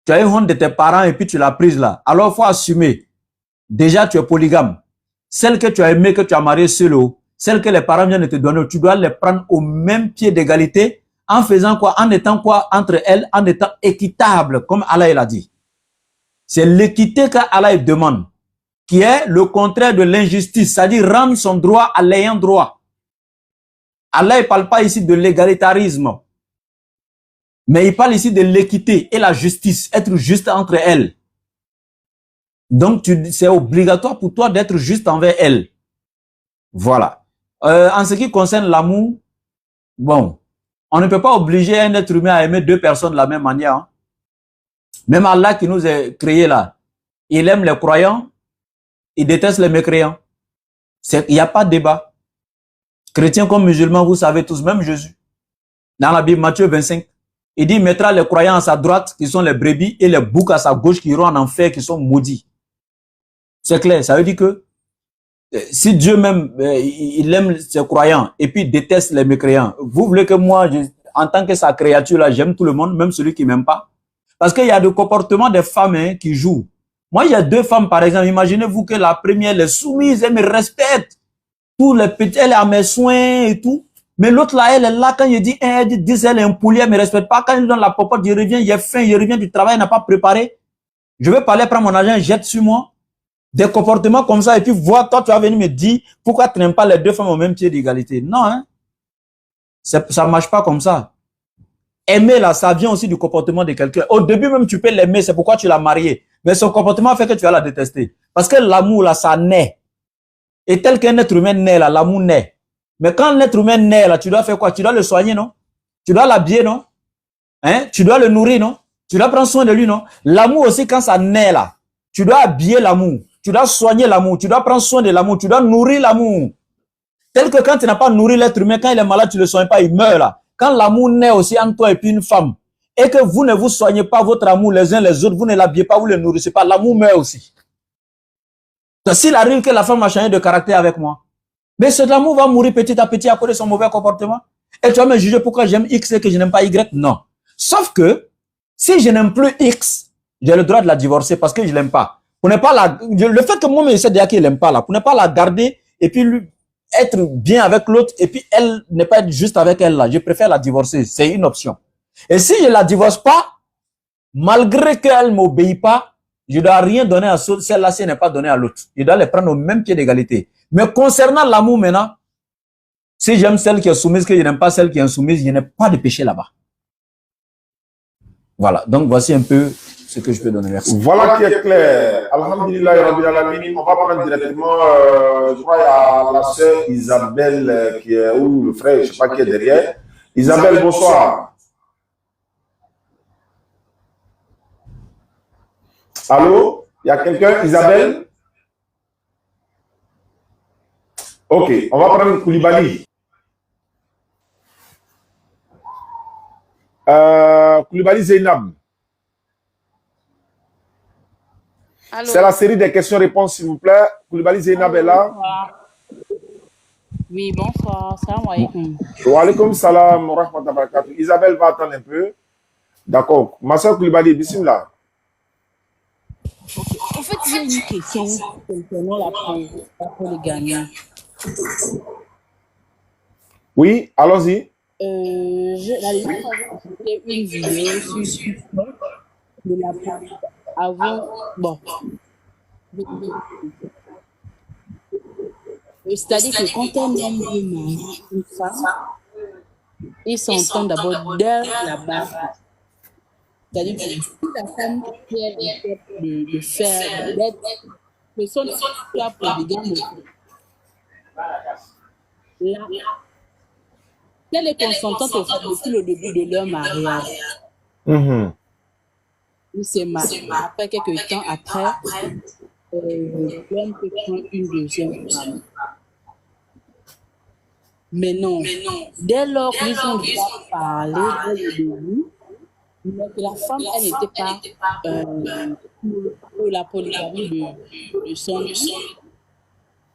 Tu as eu honte de tes parents et puis tu l'as prise là. Alors, il faut assumer. Déjà, tu es polygame. Celle que tu as aimée, que tu as mariée seule, celle que les parents viennent de te donner, tu dois les prendre au même pied d'égalité en faisant quoi? En étant quoi entre elles? En étant équitable, comme Allah il a dit. C'est l'équité qu'Allah demande, qui est le contraire de l'injustice, c'est-à-dire rendre son droit à l'ayant droit. Allah ne parle pas ici de l'égalitarisme, mais il parle ici de l'équité et la justice, être juste entre elles. Donc, c'est obligatoire pour toi d'être juste envers elles. Voilà. En ce qui concerne l'amour, bon, on ne peut pas obliger un être humain à aimer deux personnes de la même manière. Hein. Même Allah qui nous a créés là, il aime les croyants, il déteste les mécréants. Il n'y a pas de débat. Chrétiens comme musulmans, vous savez tous, même Jésus. Dans la Bible, Matthieu 25, il dit, il mettra les croyants à sa droite, qui sont les brebis, et les boucs à sa gauche, qui iront en enfer, qui sont maudits. C'est clair, ça veut dire que si Dieu même, il aime ses croyants, et puis déteste les mécréants, vous voulez que moi, en tant que sa créature, là, j'aime tout le monde, même celui qui ne m'aime pas? Parce qu'il y a des comportements des femmes qui jouent. Moi, il y a deux femmes, par exemple. Imaginez-vous que la première, elle est soumise, elle me respecte. Tous les petits, elle est à mes soins et tout. Mais l'autre là, elle est là, quand je dis, elle dit, elle est un poulet, elle ne me respecte pas. Quand elle donne la popote, je reviens, il est faim, je reviens du travail, elle n'a pas préparé. Je vais parler, prendre mon argent, jette sur moi. Des comportements comme ça, et puis toi, tu vas venir me dire, pourquoi tu n'aimes pas les deux femmes au même pied d'égalité? Non, hein. Ça ne marche pas comme ça. Aimer là, ça vient aussi du comportement de quelqu'un. Au début même, tu peux l'aimer, c'est pourquoi tu l'as marié. Mais son comportement fait que tu vas la détester. Parce que l'amour là, ça naît. Et tel qu'un être humain naît là, l'amour naît. Mais quand l'être humain naît là, tu dois faire quoi? Tu dois le soigner, non? Tu dois l'habiller, non? Hein? Tu dois le nourrir, non? Tu dois prendre soin de lui, non? L'amour aussi, quand ça naît là, tu dois habiller l'amour. Tu dois soigner l'amour. Tu dois prendre soin de l'amour. Tu dois nourrir l'amour. Tel que quand tu n'as pas nourri l'être humain, quand il est malade, tu ne le soignes pas, il meurt là. Quand l'amour naît aussi entre toi et puis une femme, et que vous ne vous soignez pas votre amour les uns les autres, vous ne l'habillez pas, vous ne le nourrissez pas, l'amour meurt aussi. Donc, s'il arrive que la femme a changé de caractère avec moi, mais cet amour va mourir petit à petit à cause de son mauvais comportement. Et tu vas me juger pourquoi j'aime X et que je n'aime pas Y? Non. Sauf que, si je n'aime plus X, j'ai le droit de la divorcer parce que je ne l'aime pas. Pour ne pas la, le fait que moi, je sais déjà qu'il n'aime pas là, pour ne pas la garder et puis lui, être bien avec l'autre et puis elle ne pas être juste avec elle là. Je préfère la divorcer. C'est une option. Et si je la divorce pas, malgré qu'elle m'obéit pas, je dois rien donner à celle-là si elle n'est pas donnée à l'autre. Je dois les prendre au même pied d'égalité. Mais concernant l'amour maintenant, si j'aime celle qui est soumise, que je n'aime pas celle qui est insoumise, je n'ai pas de péché là-bas. Voilà. Donc voici un peu ce que je peux donner. Merci. Voilà qui est clair. Alhamdulillah, Rabbil Alamin. On va prendre directement, je crois, il y a la sœur Isabelle qui est, ou le frère, je ne sais pas qui est derrière. Isabelle, bonsoir. Allô? Il y a quelqu'un? Isabelle? Ok, on va prendre Koulibaly. Koulibaly Zeynab. C'est la série des questions-réponses, s'il vous plaît. Koulibaly Zeynab est là. Oui, bonsoir. Salam alaikum. Wa alaikum salam wa rahmatullahi wa barakatuh. Isabelle va attendre un peu. D'accord. Ma soeur Koulibaly, bismillah. En fait, j'ai une question concernant la polygamie. Oui, allons-y. La dernière fois, j'ai fait une vidéo sur TikTok de la polygamie. Avant, bon. C'est-à-dire que quand un homme veut marier une femme, il s'entend d'abord dès la base. C'est-à-dire que si la femme qui est en fait de faire, d'être personne qui a polygame, là, elle est consentante au fait depuis le début de leur mariage. Il s'est marié. Après quelques temps après, l'homme peut prendre une deuxième femme. Mais non, dès lors qu'ils ont déjà parlé dès le début, mais que la femme, elle n'était pas pour la polygamie de son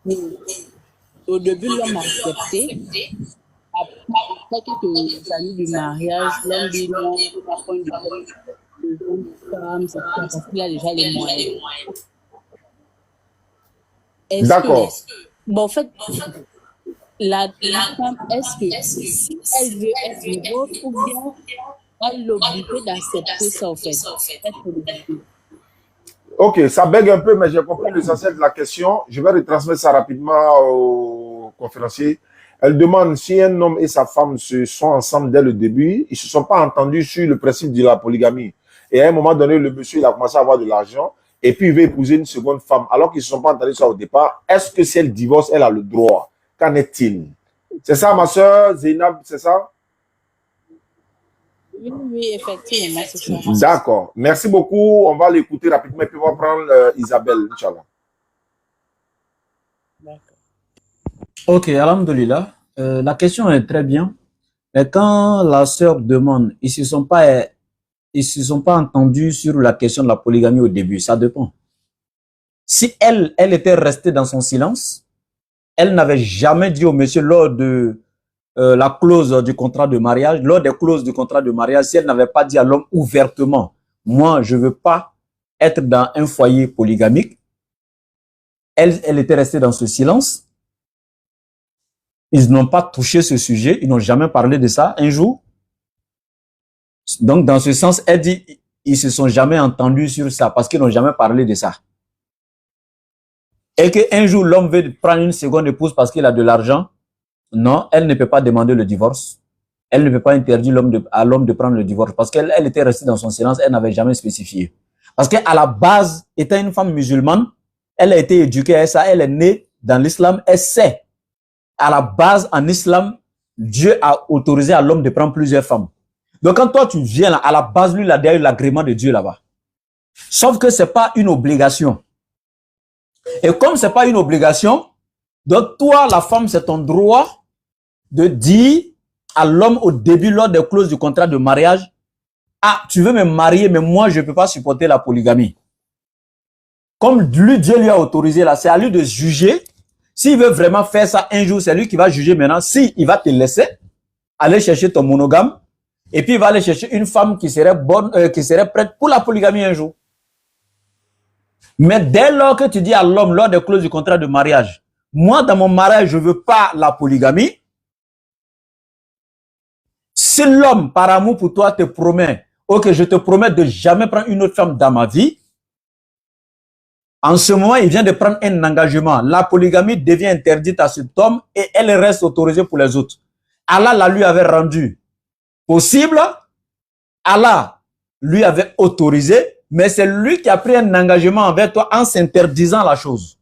homme. Au début, l'homme a accepté. quelques années du mariage, l'homme dit non, il ne faut pas prendre de jeunes femmes, c'est ça, parce qu'il a déjà les moyens. Est-ce que, D'accord. bon, en fait, la femme, est-ce que si elle veut, elle divorce ou bien elle est obligée d'accepter ça, en fait? Être obligée. Ok, ça bègue un peu, mais j'ai compris l'essentiel de la question. Je vais retransmettre ça rapidement au conférencier. Elle demande si un homme et sa femme se sont ensemble dès le début, ils ne se sont pas entendus sur le principe de la polygamie. Et à un moment donné, le monsieur il a commencé à avoir de l'argent et puis il veut épouser une seconde femme alors qu'ils ne se sont pas entendus ça au départ. Est-ce que si elle divorce, elle a le droit? Qu'en est-il? C'est ça, ma soeur Zainab, c'est ça? Oui, effectivement, c'est ça. D'accord. Merci beaucoup. On va l'écouter rapidement et puis on va prendre Isabelle, Inch'Allah. D'accord. Ok, alhamdoulilah. La question est très bien. Mais quand la sœur demande, ils se sont pas entendus sur la question de la polygamie au début, ça dépend. Si elle était restée dans son silence, elle n'avait jamais dit au monsieur lors de la clause du contrat de mariage, lors des clauses du contrat de mariage, si elle n'avait pas dit à l'homme ouvertement, moi, je veux pas être dans un foyer polygamique, elle était restée dans ce silence. Ils n'ont pas touché ce sujet, ils n'ont jamais parlé de ça un jour. Donc, dans ce sens, elle dit, ils se sont jamais entendus sur ça parce qu'ils n'ont jamais parlé de ça. Et qu'un jour, l'homme veut prendre une seconde épouse parce qu'il a de l'argent, non, elle ne peut pas demander le divorce. Elle ne peut pas interdire à l'homme de prendre le divorce parce qu'elle était restée dans son silence, elle n'avait jamais spécifié. Parce qu'à la base, étant une femme musulmane, elle a été éduquée à ça, elle est née dans l'islam, elle sait. À la base, en islam, Dieu a autorisé à l'homme de prendre plusieurs femmes. Donc quand toi tu viens là, à la base, lui, il a déjà eu l'agrément de Dieu là-bas. Sauf que c'est pas une obligation. Et comme c'est pas une obligation, donc toi, la femme, c'est ton droit de dire à l'homme au début, lors des clauses du contrat de mariage, ah, tu veux me marier, mais moi, je ne peux pas supporter la polygamie. Comme lui, Dieu lui a autorisé là, c'est à lui de juger. S'il veut vraiment faire ça un jour, c'est lui qui va juger maintenant. Si il va te laisser aller chercher ton monogame, et puis il va aller chercher une femme qui serait bonne, qui serait prête pour la polygamie un jour. Mais dès lors que tu dis à l'homme, lors des clauses du contrat de mariage, moi, dans mon mariage, je ne veux pas la polygamie. Si l'homme, par amour pour toi, te promet, ok, je te promets de jamais prendre une autre femme dans ma vie, en ce moment, il vient de prendre un engagement. La polygamie devient interdite à cet homme et elle reste autorisée pour les autres. Allah la lui avait rendu possible. Allah lui avait autorisé, mais c'est lui qui a pris un engagement envers toi en s'interdisant la chose.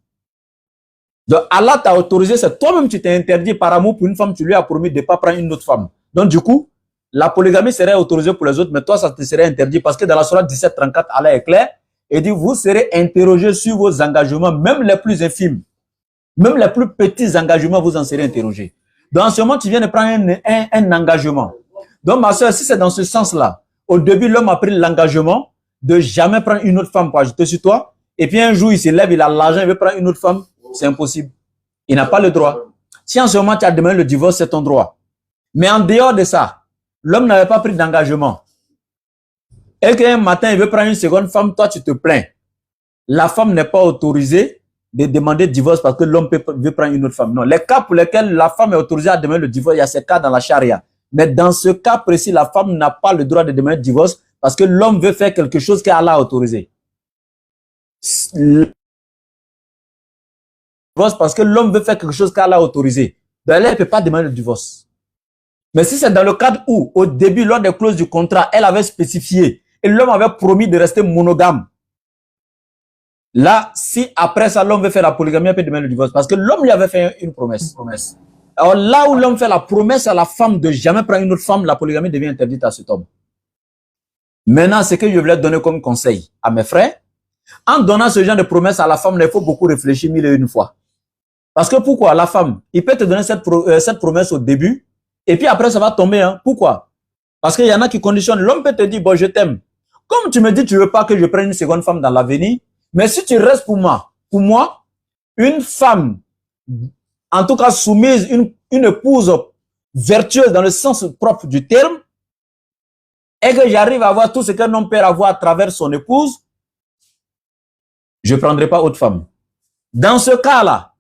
Donc Allah t'a autorisé, c'est toi-même qui t'es interdit par amour pour une femme, tu lui as promis de ne pas prendre une autre femme. Donc du coup, la polygamie serait autorisée pour les autres, mais toi, ça te serait interdit parce que dans la sourate 17-34, Allah est clair et dit, vous serez interrogés sur vos engagements, même les plus infimes, même les plus petits engagements, vous en serez interrogés. Donc en ce moment, tu viens de prendre un engagement. Donc ma soeur, si c'est dans ce sens-là, au début, l'homme a pris l'engagement de jamais prendre une autre femme pour ajouter sur toi, et puis un jour, il se lève, il a l'argent, il veut prendre une autre femme, c'est impossible. Il n'a pas le droit. Si en ce moment, tu as demandé le divorce, c'est ton droit. Mais en dehors de ça, l'homme n'avait pas pris d'engagement. Et qu'un matin, il veut prendre une seconde femme, toi, tu te plains. La femme n'est pas autorisée de demander le divorce parce que l'homme veut prendre une autre femme. Non, les cas pour lesquels la femme est autorisée à demander le divorce, il y a ces cas dans la charia. Mais dans ce cas précis, la femme n'a pas le droit de demander le divorce parce que l'homme veut faire quelque chose qu'Allah a autorisé. Parce que l'homme veut faire quelque chose qu'Allah a autorisé. Donc, elle ne peut pas demander le divorce. Mais si c'est dans le cadre où, au début, lors des clauses du contrat, elle avait spécifié et l'homme avait promis de rester monogame, là, si après ça, l'homme veut faire la polygamie, elle peut demander le divorce. Parce que l'homme lui avait fait une promesse. Alors là où l'homme fait la promesse à la femme de jamais prendre une autre femme, la polygamie devient interdite à cet homme. Maintenant, ce que je voulais donner comme conseil à mes frères, en donnant ce genre de promesse à la femme, il faut beaucoup réfléchir 1001 fois. Parce que pourquoi la femme, il peut te donner cette promesse au début, et puis après ça va tomber. Hein. Pourquoi? Parce qu'il y en a qui conditionnent. L'homme peut te dire, bon, je t'aime. Comme tu me dis, tu ne veux pas que je prenne une seconde femme dans l'avenir, mais si tu restes pour moi, une femme, en tout cas soumise, une épouse vertueuse dans le sens propre du terme, et que j'arrive à avoir tout ce qu'un homme peut avoir à travers son épouse, je ne prendrai pas autre femme. Dans ce cas-là,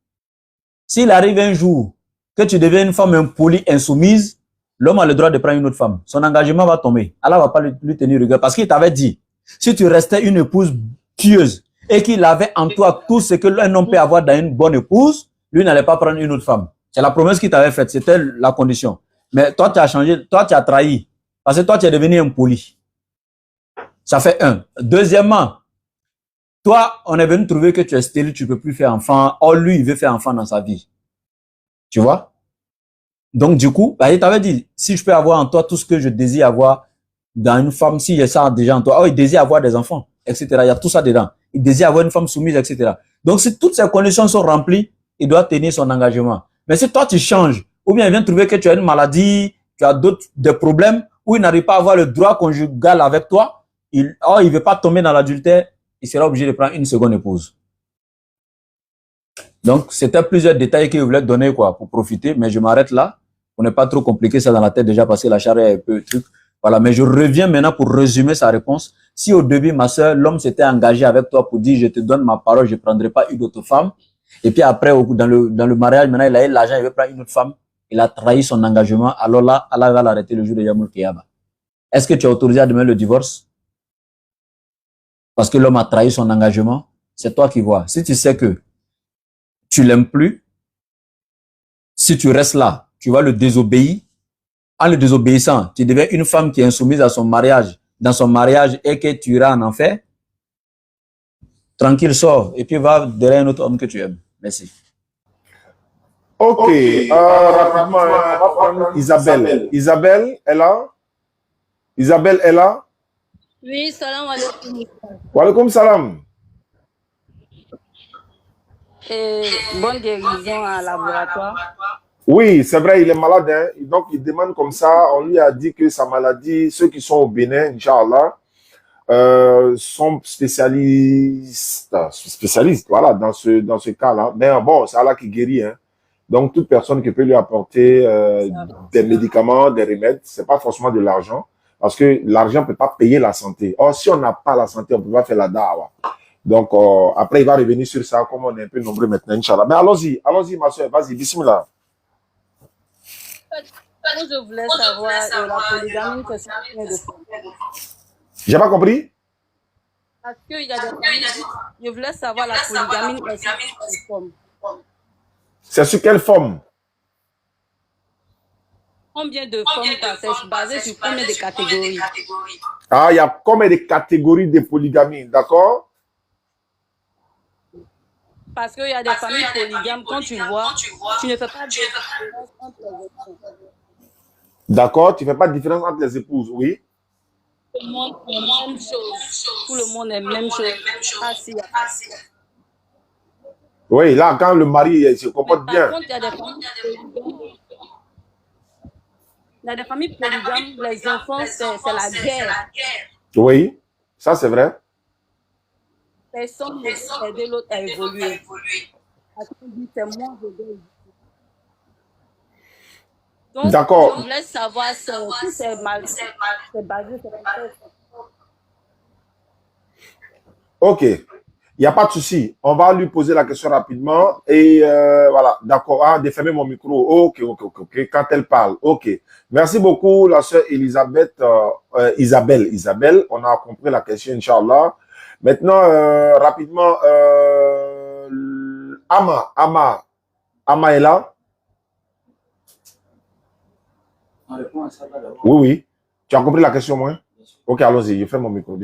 s'il arrive un jour que tu deviens une femme impolie, insoumise, l'homme a le droit de prendre une autre femme. Son engagement va tomber. Allah ne va pas lui tenir rigueur. Parce qu'il t'avait dit, si tu restais une épouse pieuse et qu'il avait en toi tout ce que l'un homme peut avoir dans une bonne épouse, lui n'allait pas prendre une autre femme. C'est la promesse qu'il t'avait faite. C'était la condition. Mais toi, tu as changé. Toi, tu as trahi. Parce que toi, tu es devenu impoli. Ça fait un. Deuxièmement, toi, on est venu trouver que tu es stérile, tu ne peux plus faire enfant. Or, lui, il veut faire enfant dans sa vie. Tu vois? Donc, du coup, bah, il t'avait dit, si je peux avoir en toi tout ce que je désire avoir dans une femme, s'il y a ça déjà en toi, oh, il désire avoir des enfants, etc. Il y a tout ça dedans. Il désire avoir une femme soumise, etc. Donc, si toutes ces conditions sont remplies, il doit tenir son engagement. Mais si toi, tu changes, ou bien il vient trouver que tu as une maladie, tu as des problèmes, ou il n'arrive pas à avoir le droit conjugal avec toi, il veut pas tomber dans l'adultère, il sera obligé de prendre une seconde épouse. Donc, c'était plusieurs détails que je voulais te donner, quoi, pour profiter, mais je m'arrête là. On n'est pas trop compliqué ça dans la tête déjà parce que la charia est un peu truc. Voilà, mais je reviens maintenant pour résumer sa réponse. Si au début, ma soeur, l'homme s'était engagé avec toi pour dire, je te donne ma parole, je ne prendrai pas une autre femme. Et puis après, dans le mariage, maintenant, il a eu l'argent, il veut prendre une autre femme. Il a trahi son engagement. Alors là, Allah va l'arrêter le jour de Yamoul Kiyama. Est-ce que tu es autorisé à demander le divorce? Parce que l'homme a trahi son engagement. C'est toi qui vois. Si tu sais que tu l'aimes plus, si tu restes là, tu vas le désobéir. En le désobéissant, tu deviens une femme qui est insoumise à son mariage, dans son mariage, et que tu iras en enfer. Tranquille, sors, et puis va derrière un autre homme que tu aimes. Merci. Ok, rapidement, on va prendre Isabelle. Isabelle est là? Isabelle est là? Oui, salam alaikum. Wa alaikum salam. Et bonne guérison à laboratoire. Oui, c'est vrai, il est malade, hein? Donc il demande comme ça. On lui a dit que sa maladie, ceux qui sont au Bénin, Inch'Allah, sont spécialistes, voilà, dans ce cas-là. Mais bon, c'est Allah qui guérit, hein? Donc toute personne qui peut lui apporter des médicaments, des remèdes, c'est pas forcément de l'argent, parce que l'argent peut pas payer la santé. Or, si on n'a pas la santé, on peut pas faire la dawa. Donc après, il va revenir sur ça, comme on est un peu nombreux maintenant, Inch'Allah. Mais allons-y, ma soeur, vas-y, bismillah. Moi, je voulais savoir la polygamie, c'est sur combien de formes? J'ai pas compris? Parce qu'il y a des familles, je voulais savoir la polygamie, est sur quelle forme? C'est sur quelle forme? Combien de formes, c'est basé sur combien de catégories? Ah, il y a combien de catégories de polygamie, d'accord? Parce qu'il y a des familles polygames, quand tu vois, tu ne fais pas de différence entre les épouses. D'accord, tu ne fais pas de différence entre les épouses, oui. Tout le monde est la même chose. Tout le monde est la même chose. Assis. Oui, là, quand le mari se comporte bien. Par contre, il y a des familles polygames. Il y a des familles polygames, les enfants, c'est la guerre. Oui, ça c'est vrai. Personne ne peut aider l'autre à évoluer. C'est moi, je dois. Donc, d'accord. Je voulais savoir si c'est basé sur la. Ok, il n'y a pas de souci. On va lui poser la question rapidement. Et voilà, d'accord. Ah, défermer mon micro. Ok. Quand elle parle. Ok. Merci beaucoup, la sœur Elisabeth, Isabelle. On a compris la question, Inch'Allah. Maintenant, rapidement, Ama est là? Oui. Tu as compris la question, moi? Ok, allons-y, je fais mon micro.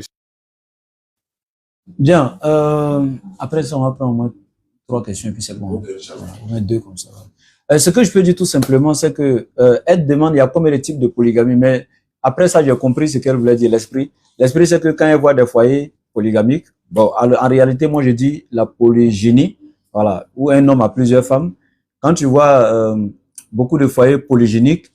Bien, après ça, on va prendre au moins 3 questions et puis c'est bon. Voilà, au moins 2 comme ça. Ce que je peux dire tout simplement, c'est que elle demande, il y a combien de types de polygamie, mais après ça, j'ai compris ce qu'elle voulait dire, l'esprit. L'esprit, c'est que quand elle voit des foyers polygamiques, bon, en réalité, moi, je dis la polygynie, voilà, où un homme a plusieurs femmes. Quand tu vois beaucoup de foyers polygyniques,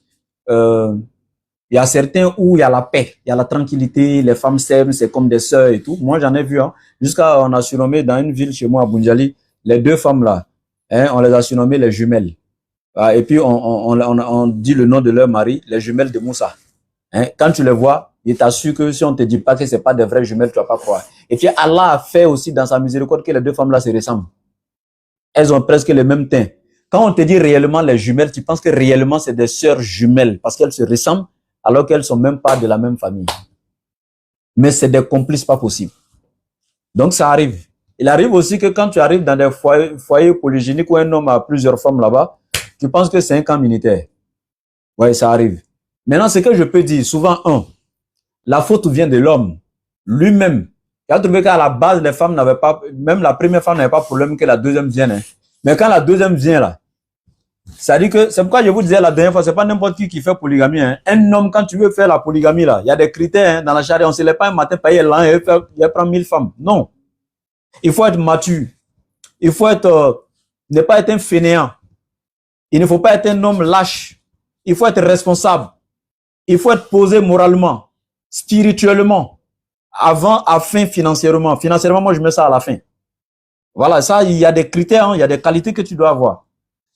il y a certains où il y a la paix, il y a la tranquillité, les femmes s'aiment, c'est comme des sœurs et tout. Moi, j'en ai vu, hein. Jusqu'à, on a surnommé dans une ville chez moi à Bunjali, les 2 femmes là, hein, on les a surnommées les jumelles. Et puis, on dit le nom de leur mari, les jumelles de Moussa. Hein? Quand tu les vois, il t'assure que si on ne te dit pas que ce n'est pas des vraies jumelles, tu ne vas pas croire. Et puis, Allah a fait aussi dans sa miséricorde que les deux femmes-là se ressemblent. Elles ont presque le même teint. Quand on te dit réellement les jumelles, tu penses que réellement c'est des sœurs jumelles parce qu'elles se ressemblent alors qu'elles ne sont même pas de la même famille. Mais c'est des complices pas possibles. Donc, ça arrive. Il arrive aussi que quand tu arrives dans des foyers polygéniques où un homme a plusieurs femmes là-bas, tu penses que c'est un camp militaire. Oui, ça arrive. Maintenant, ce que je peux dire, souvent, la faute vient de l'homme lui-même. Il a trouvé qu'à la base, les femmes n'avaient pas, même la première femme n'avait pas de problème que la deuxième vienne. Hein. Mais quand la deuxième vient là, ça dit que, c'est pourquoi je vous disais la dernière fois, c'est pas n'importe qui fait polygamie. Hein. Un homme, quand tu veux faire la polygamie là, il y a des critères hein, dans la charia. On ne se lève pas un matin, payer l'an et il prend 1000 femmes. Non. Il faut être mature. Il faut être, ne pas être un fainéant. Il ne faut pas être un homme lâche. Il faut être responsable. Il faut être posé moralement, spirituellement, afin financièrement. Financièrement, moi, je mets ça à la fin. Voilà, ça, il y a des critères, hein, il y a des qualités que tu dois avoir.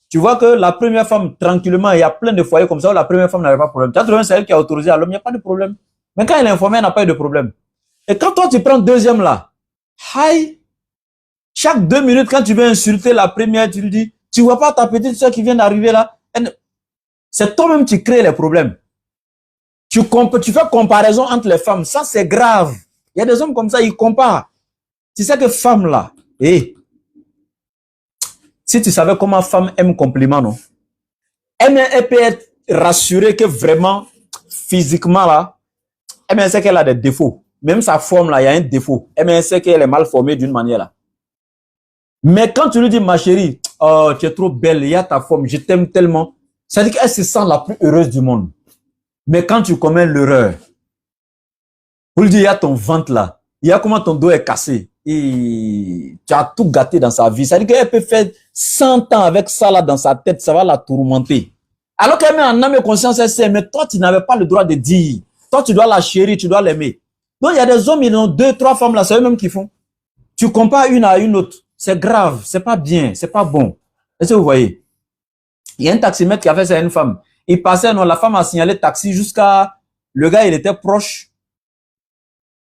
Tu vois que la première femme, tranquillement, il y a plein de foyers comme ça où la première femme n'avait pas de problème. Tu as trouvé, c'est elle qui a autorisé à l'homme, il n'y a pas de problème. Mais quand elle est informée, elle n'a pas eu de problème. Et quand toi, tu prends deuxième là, chaque 2 minutes, quand tu veux insulter la première, tu lui dis, tu vois pas ta petite soeur qui vient d'arriver là? C'est toi-même qui crée les problèmes. Tu fais comparaison entre les femmes. Ça, c'est grave. Il y a des hommes comme ça, ils comparent. Tu sais que femme là, si tu savais comment femme aime compliment, non? Elle peut être rassurée que vraiment, physiquement là, elle sait qu'elle a des défauts. Même sa forme là, il y a un défaut. Elle sait qu'elle est mal formée d'une manière là. Mais quand tu lui dis, ma chérie, oh, tu es trop belle, il y a ta forme, je t'aime tellement. Ça veut dire qu'elle se sent la plus heureuse du monde. Mais quand tu commets l'erreur, pour lui dire, il y a ton ventre là, il y a comment ton dos est cassé, et tu as tout gâté dans sa vie. Ça veut dire qu'elle peut faire 100 ans avec ça là dans sa tête, ça va la tourmenter. Alors qu'elle met en âme et conscience, elle sait, mais toi, tu n'avais pas le droit de dire. Toi, tu dois la chérir, tu dois l'aimer. Donc, il y a des hommes, ils ont 2, 3 femmes là, c'est eux-mêmes qui font. Tu compares une à une autre. C'est grave, c'est pas bien, c'est pas bon. Est-ce que vous voyez? Il y a un taximètre qui a fait ça à une femme. Il passait, non, la femme a signalé taxi jusqu'à... Le gars, il était proche.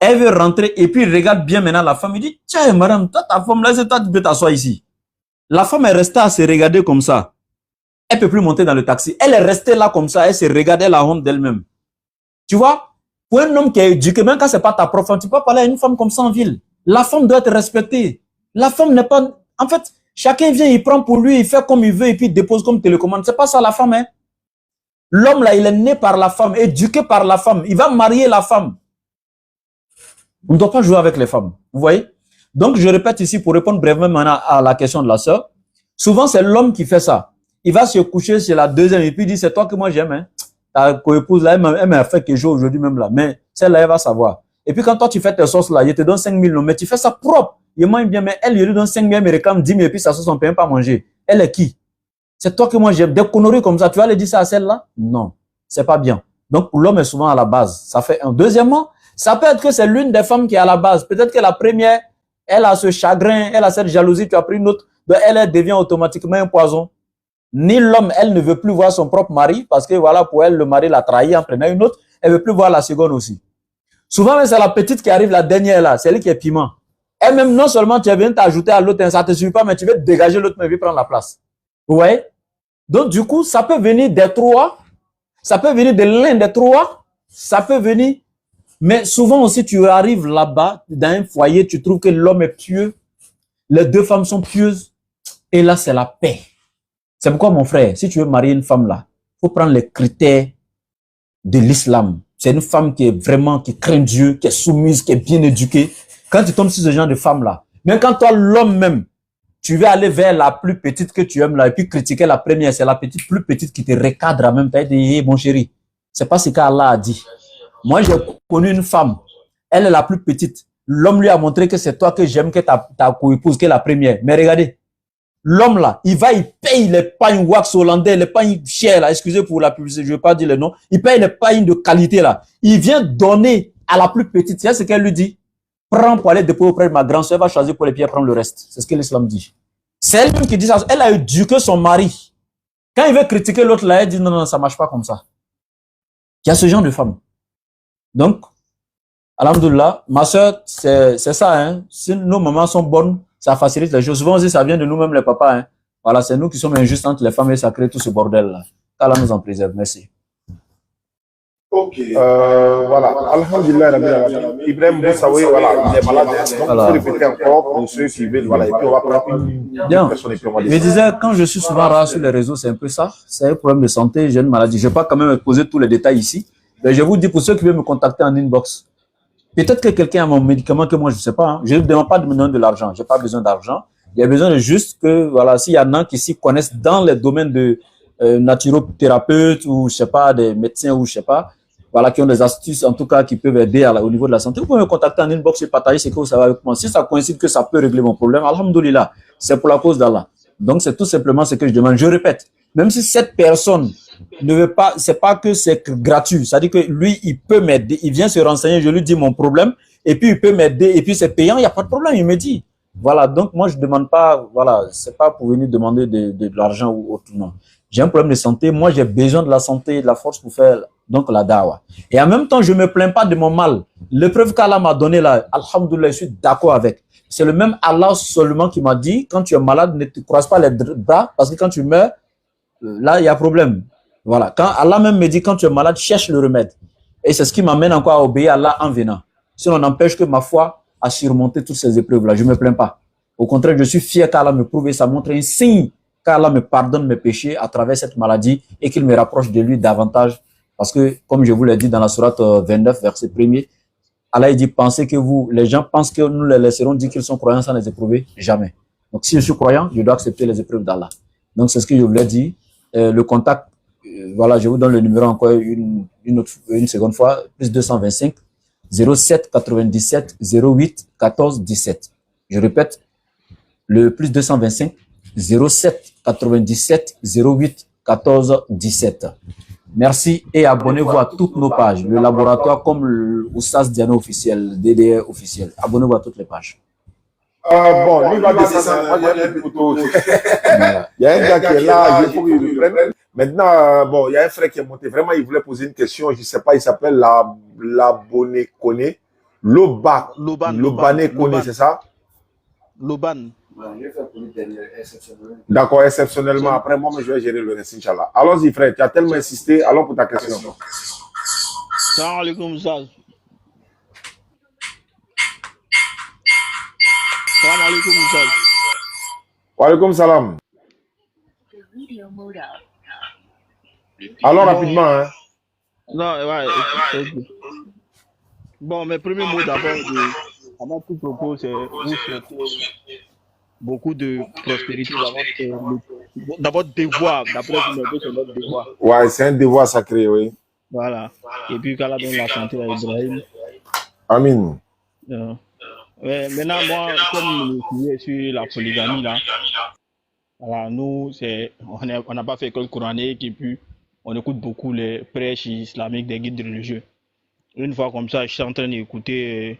Elle veut rentrer et puis il regarde bien maintenant la femme. Il dit, tiens, madame, toi, ta femme là, c'est toi, tu peux t'asseoir ici. La femme est restée à se regarder comme ça. Elle peut plus monter dans le taxi. Elle est restée là comme ça, elle se regardait la honte d'elle-même. Tu vois? Pour un homme qui est éduqué, même quand c'est pas ta prof, tu peux pas parler à une femme comme ça en ville. La femme doit être respectée. La femme n'est pas... En fait, chacun vient, il prend pour lui, il fait comme il veut et puis il dépose comme télécommande. C'est pas ça la femme, hein. L'homme là, il est né par la femme, éduqué par la femme. Il va marier la femme. On ne doit pas jouer avec les femmes. Vous voyez? Donc, je répète ici pour répondre brièvement à la question de la sœur. Souvent, c'est l'homme qui fait ça. Il va se coucher chez la deuxième et puis il dit, c'est toi que moi j'aime, hein. Ta co-épouse là, elle m'a fait quelque chose aujourd'hui même là. Mais celle-là, elle va savoir. Et puis quand toi, tu fais tes sauces là, il te donne 5 000 non, mais tu fais ça propre. Il mange bien, mais elle, il lui donne 5 000, elle me réclame 10 000 et puis sa sauce, on ne peut même pas manger. Elle est qui? C'est toi que moi j'aime. Des conneries comme ça, tu vas aller dire ça à celle-là? Non, c'est pas bien. Donc, l'homme est souvent à la base. Ça fait un. Deuxièmement, ça peut être que c'est l'une des femmes qui est à la base. Peut-être que la première, elle a ce chagrin, elle a cette jalousie, tu as pris une autre. Donc, elle devient automatiquement un poison. Ni l'homme, elle ne veut plus voir son propre mari parce que voilà, pour elle, le mari l'a trahi en prenant une autre. Elle ne veut plus voir la seconde aussi. Souvent, c'est la petite qui arrive, la dernière là, c'est elle qui est piment. Elle-même, non seulement tu viens t'ajouter à l'autre, ça ne te suffit pas, mais tu veux dégager l'autre, mais tu veux prendre la place. Vous voyez? Donc, du coup, ça peut venir des trois, ça peut venir de l'un des trois, ça peut venir. Mais souvent aussi, tu arrives là-bas, dans un foyer, tu trouves que l'homme est pieux, les deux femmes sont pieuses, et là, c'est la paix. C'est pourquoi, mon frère, si tu veux marier une femme là, il faut prendre les critères de l'islam. C'est une femme qui est vraiment, qui craint Dieu, qui est soumise, qui est bien éduquée. Quand tu tombes sur ce genre de femme là, même quand toi, l'homme même, tu veux aller vers la plus petite que tu aimes là, et puis critiquer la première, c'est la petite, plus petite qui te recadre en même temps. Elle dit, hey, mon chéri, c'est pas ce qu'Allah a dit. Moi, j'ai connu une femme, elle est la plus petite. L'homme lui a montré que c'est toi que j'aime, que ta co-épouse, que la première. Mais regardez, l'homme là, il paye les pains wax hollandais, les pains chers là, excusez pour la publicité, je ne vais pas dire le nom, il paye les pains de qualité là. Il vient donner à la plus petite, c'est ce qu'elle lui dit. Prends pour aller déposer auprès de ma grand-sœur, va choisir pour les pieds, prendre le reste. C'est ce que l'islam dit. C'est elle-même qui dit ça. Elle a éduqué son mari. Quand il veut critiquer l'autre là, il dit non, non, ça marche pas comme ça. Il y a ce genre de femme. Donc, alhamdoulilah, ma soeur, c'est ça, hein. Si nos mamans sont bonnes, ça facilite les choses. Souvent aussi, ça vient de nous-mêmes, les papas, hein. Voilà, c'est nous qui sommes injustes entre les femmes et ça crée tout ce bordel-là. qu'Allah nous en préserve. Merci. Ok. Voilà. Alhamdulillah, Ibrahim Boussaoui, voilà, il est malade. Donc, Voilà. il faut répéter encore pour ceux qui veulent. Voilà, et puis on va prendre une Bien. personne et puis on va Je descendre. disais, quand je suis souvent rare sur les réseaux, c'est un peu ça. C'est un problème de santé, j'ai une maladie. Je ne vais pas quand même poser tous les détails ici. Mais je vous dis, pour ceux qui veulent me contacter en inbox, peut-être que quelqu'un a mon médicament que moi, je ne sais pas. Hein. Je ne demande pas de me donner de l'argent. Je n'ai pas besoin d'argent. Il y a besoin de juste que, voilà, s'il y en a qui s'y connaissent dans les domaines de naturothérapeutes ou, je sais pas, des médecins ou, je sais pas, voilà, qui ont des astuces, en tout cas, qui peuvent aider au niveau de la santé. Vous pouvez me contacter en inbox et partager ce que vous savez avec moi. Si ça coïncide que ça peut régler mon problème, alhamdoulilah, c'est pour la cause d'Allah. Donc, c'est tout simplement ce que je demande. Je répète, même si cette personne ne veut pas, c'est pas que c'est gratuit. C'est-à-dire que lui, il peut m'aider. Il vient se renseigner, je lui dis mon problème, et puis il peut m'aider, et puis c'est payant, il n'y a pas de problème, il me dit. Voilà, donc moi, je ne demande pas, voilà, c'est pas pour venir demander de l'argent ou autre, non. J'ai un problème de santé, moi, j'ai besoin de la santé et de la force pour faire, donc, la dawa. Et en même temps, je ne me plains pas de mon mal. L'épreuve qu'Allah m'a donnée là, alhamdoulilah, je suis d'accord avec. C'est le même Allah seulement qui m'a dit, quand tu es malade, ne te croise pas les bras, parce que quand tu meurs, là, il y a problème. Voilà. Quand Allah même me dit, quand tu es malade, cherche le remède. Et c'est ce qui m'amène encore à obéir à Allah en venant. Sinon, on n'empêche que ma foi à surmonter toutes ces épreuves-là. Je ne me plains pas. Au contraire, je suis fier qu'Allah me prouve et ça montre un signe qu'Allah me pardonne mes péchés à travers cette maladie et qu'il me rapproche de lui davantage. Parce que, comme je vous l'ai dit dans la sourate 29, verset 1er, Allah dit, pensez que vous, les gens pensent que nous les laisserons dire qu'ils sont croyants sans les éprouver. Jamais. Donc, si je suis croyant, je dois accepter les épreuves d'Allah. Donc, c'est ce que je voulais dire. Le contact, voilà, je vous donne le numéro encore une seconde fois, plus 225 07 97 08 14 17. Je répète, le plus 225 07 97 08 14 17. Merci et abonnez-vous à toutes nos pages. Le laboratoire comme le Oustaz Diano officiel, DDR officiel. Abonnez-vous à toutes les pages. Bon, lui va descendre. Moi, j'ai un peu photo. Il y a un gars qui est là, il faut qu'il le prenne. Maintenant, bon, il y a un frère qui est monté. Vraiment, il voulait poser une question. Je ne sais pas, il s'appelle Laboné Kone. Lobané Kone, c'est ça? Loban. D'accord, exceptionnellement. Après, moi, je vais gérer le reste, Inch'Allah. Allons-y, frère. Tu as tellement insisté. Allons pour ta question. Salam alaikum, Zaz. Salam alaikum, Zaz. Wa alaikum salam. Alors, rapidement, hein. Non, ouais. Bon, mes premiers mots d'abord, avant tout propos, c'est vous souhaiter beaucoup de prospérité d'abord devoir, d'après vous, c'est notre devoir. Ouais, c'est un devoir sacré, oui. Voilà. Et puis qu'Allah donne la santé à Ibrahim. Amin. Ouais, maintenant, moi, comme le sujet sur la polygamie, là, voilà, nous, on n'a pas fait école coranique et puis on écoute beaucoup les prêches islamiques des guides religieux. Une fois comme ça, je suis en train d'écouter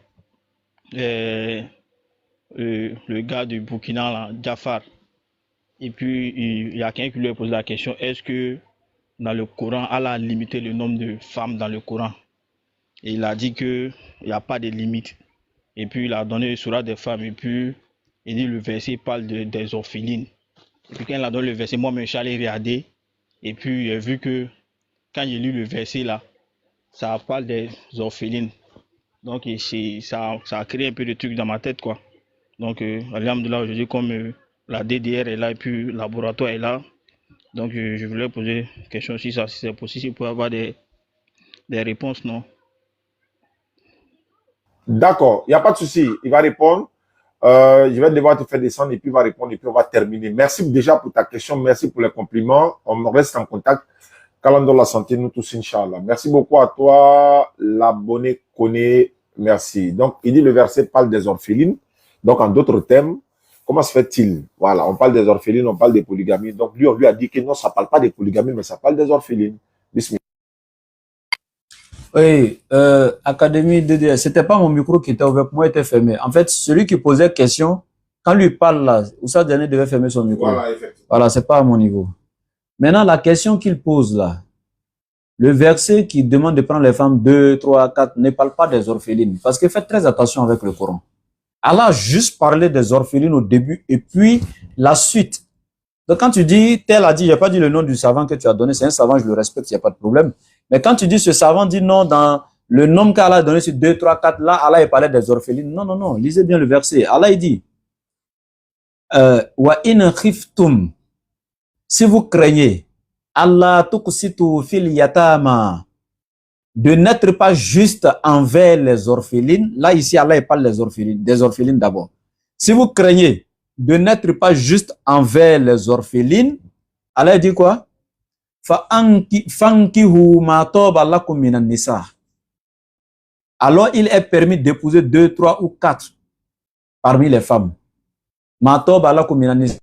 le gars du Burkina, là, Jafar. Et puis, il y a quelqu'un qui lui a posé la question, est-ce que dans le Coran, Allah a limité le nombre de femmes dans le Coran? Et il a dit qu'il n'y a pas de limite. Et puis, il a donné le surat des femmes. Et puis, il dit le verset parle des orphelines. Et puis, quand il a donné le verset, moi, je suis allé regarder. Et puis, j'ai vu que quand j'ai lu le verset là, ça parle des orphelines. Donc, ça a créé un peu de trucs dans ma tête, quoi. Donc, alhamdoulilah, aujourd'hui, comme la DDR est là et puis le laboratoire est là, donc je voulais poser une question si c'est possible pour avoir des réponses, non? D'accord, il n'y a pas de souci. Il va répondre. Je vais devoir te faire descendre et puis il va répondre et puis on va terminer. Merci déjà pour ta question. Merci pour les compliments. On reste en contact. Calendrier de la santé, nous tous, Inch'Allah. Merci beaucoup à toi, l'abonné Koné. Merci. Donc, il dit le verset parle des orphelines. Donc, en d'autres termes, comment se fait-il? Voilà, on parle des orphelines, on parle des polygamies. Donc, lui, on lui a dit que non, ça ne parle pas des polygamies, mais ça parle des orphelines. Bismillah. Oui, Académie DDS, c'était pas mon micro qui était ouvert, pour moi, il était fermé. En fait, celui qui posait question, quand lui parle là, Oustaz Diané devait fermer son micro. Voilà, effectivement. Voilà, c'est pas à mon niveau. Maintenant, la question qu'il pose là, le verset qui demande de prendre les femmes 2, 3, 4 ne parle pas des orphelines. Parce que faites très attention avec le Coran. Allah a juste parlé des orphelines au début et puis la suite. Donc quand tu dis, tel a dit, j'ai pas dit le nom du savant que tu as donné, c'est un savant, je le respecte, il n'y a pas de problème. Mais quand tu dis ce savant dit non, dans le nom qu'Allah a donné sur 2, 3, 4, là, Allah a parlé des orphelines. Non, non, non, lisez bien le verset. Allah il dit, wa in khiftum, si vous craignez, Allah tuqsitu fil yatama, de n'être pas juste envers les orphelines. Là, ici, Allah parle des orphelines d'abord. Si vous craignez de n'être pas juste envers les orphelines, Allah dit quoi? Fankihu ma toba lakum minan nisa. Alors, il est permis d'épouser 2, 3 ou 4 parmi les femmes. Ma toba lakum minan nisa.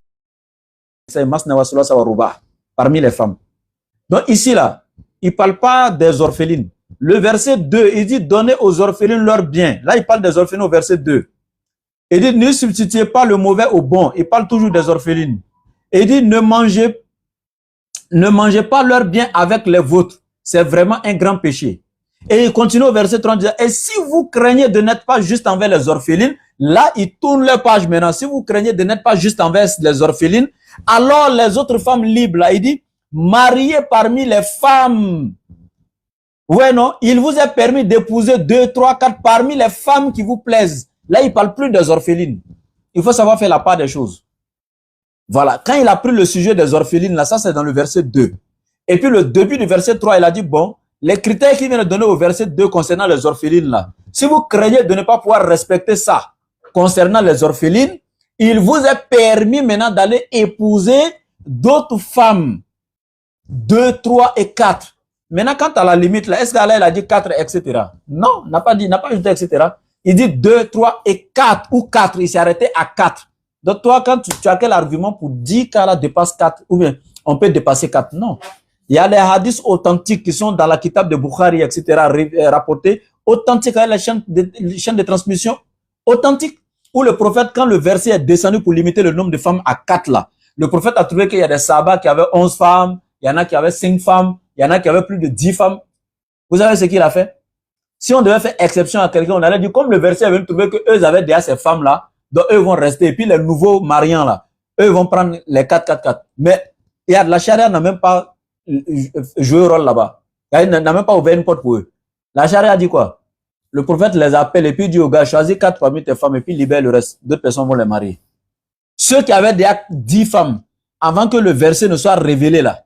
Parmi les femmes. Donc ici, là, il ne parle pas des orphelines. Le verset 2, il dit donnez aux orphelines leurs biens. Là, il parle des orphelines au verset 2. Il dit ne substituez pas le mauvais au bon. Il parle toujours des orphelines. Il dit ne mangez pas leurs biens avec les vôtres. C'est vraiment un grand péché. Et il continue au verset 30. Et si vous craignez de n'être pas juste envers les orphelines, là, il tourne la page maintenant. Si vous craignez de n'être pas juste envers les orphelines, alors les autres femmes libres, là, il dit mariez parmi les femmes. Ouais, non, il vous est permis d'épouser 2, 3, 4 parmi les femmes qui vous plaisent. Là, il ne parle plus des orphelines. Il faut savoir faire la part des choses. Voilà, quand il a pris le sujet des orphelines, là, ça c'est dans le verset 2. Et puis le début du verset 3, il a dit, bon, les critères qu'il vient de donner au verset 2 concernant les orphelines, là, si vous craignez de ne pas pouvoir respecter ça concernant les orphelines, il vous est permis maintenant d'aller épouser d'autres femmes. 2, 3 et 4. Maintenant, quand à la limite, là, est-ce qu'Allah a dit 4, etc. Non, n'a pas ajouté, etc. Il dit 2, 3 et 4 ou 4. Il s'est arrêté à 4. Donc, toi, quand tu as quel argument pour dire qu'Allah dépasse 4 ou bien on peut dépasser 4? Non. Il y a les hadiths authentiques qui sont dans la kitab de Bukhari, etc., rapportés, authentiques, avec les chaînes de transmission authentiques, où le prophète, quand le verset est descendu pour limiter le nombre de femmes à 4 là, le prophète a trouvé qu'il y a des sahabas qui avaient 11 femmes, il y en a qui avaient 5 femmes, il y en a qui avaient plus de 10 femmes. Vous savez ce qu'il a fait? Si on devait faire exception à quelqu'un, on allait dire, comme le verset avait trouvé qu'eux avaient déjà ces femmes-là, donc eux vont rester. Et puis les nouveaux mariants là, eux vont prendre les 4, 4, 4. Mais il y a de la charia n'a même pas joué rôle là-bas. Il n'a même pas ouvert une porte pour eux. La charia dit quoi? Le prophète les appelle et puis dit aux gars, choisis 4 parmi tes femmes et puis libère le reste. D'autres personnes vont les marier. Ceux qui avaient déjà 10 femmes, avant que le verset ne soit révélé là,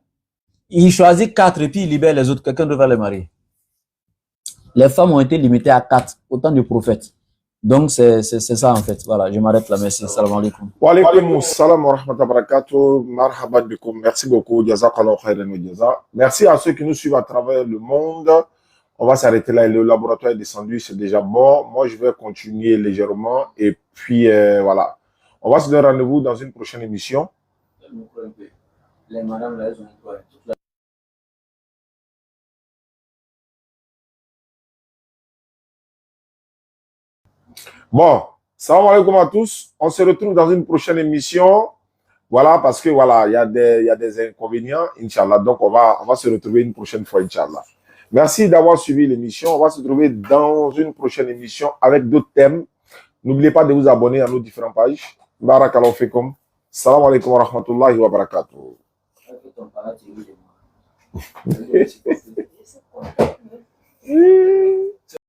il choisit 4 et puis il libère les autres. Quelqu'un devrait les marier. Les femmes ont été limitées à 4 au temps du prophète. Donc c'est ça en fait. Voilà, je m'arrête là. Merci. Salam alaikum. Wa alaikum salam wa rahmatullahi wa barakatuh. Marhaban bikum. Merci beaucoup. Jazakallahu khairan wa jaza. Merci à ceux qui nous suivent à travers le monde. On va s'arrêter là. Le laboratoire est descendu, c'est déjà bon. Moi, je vais continuer légèrement. Et puis, voilà. On va se donner rendez-vous dans une prochaine émission. Les madames, là, elles ont bon, salam alaikum à tous. On se retrouve dans une prochaine émission. Voilà, parce que voilà, il y a des inconvénients, Inch'Allah. Donc, on va se retrouver une prochaine fois, Inch'Allah. Merci d'avoir suivi l'émission. On va se retrouver dans une prochaine émission avec d'autres thèmes. N'oubliez pas de vous abonner à nos différentes pages. Barakallahu fikum. Salam alaikum wa rahmatullahi wa barakatuh.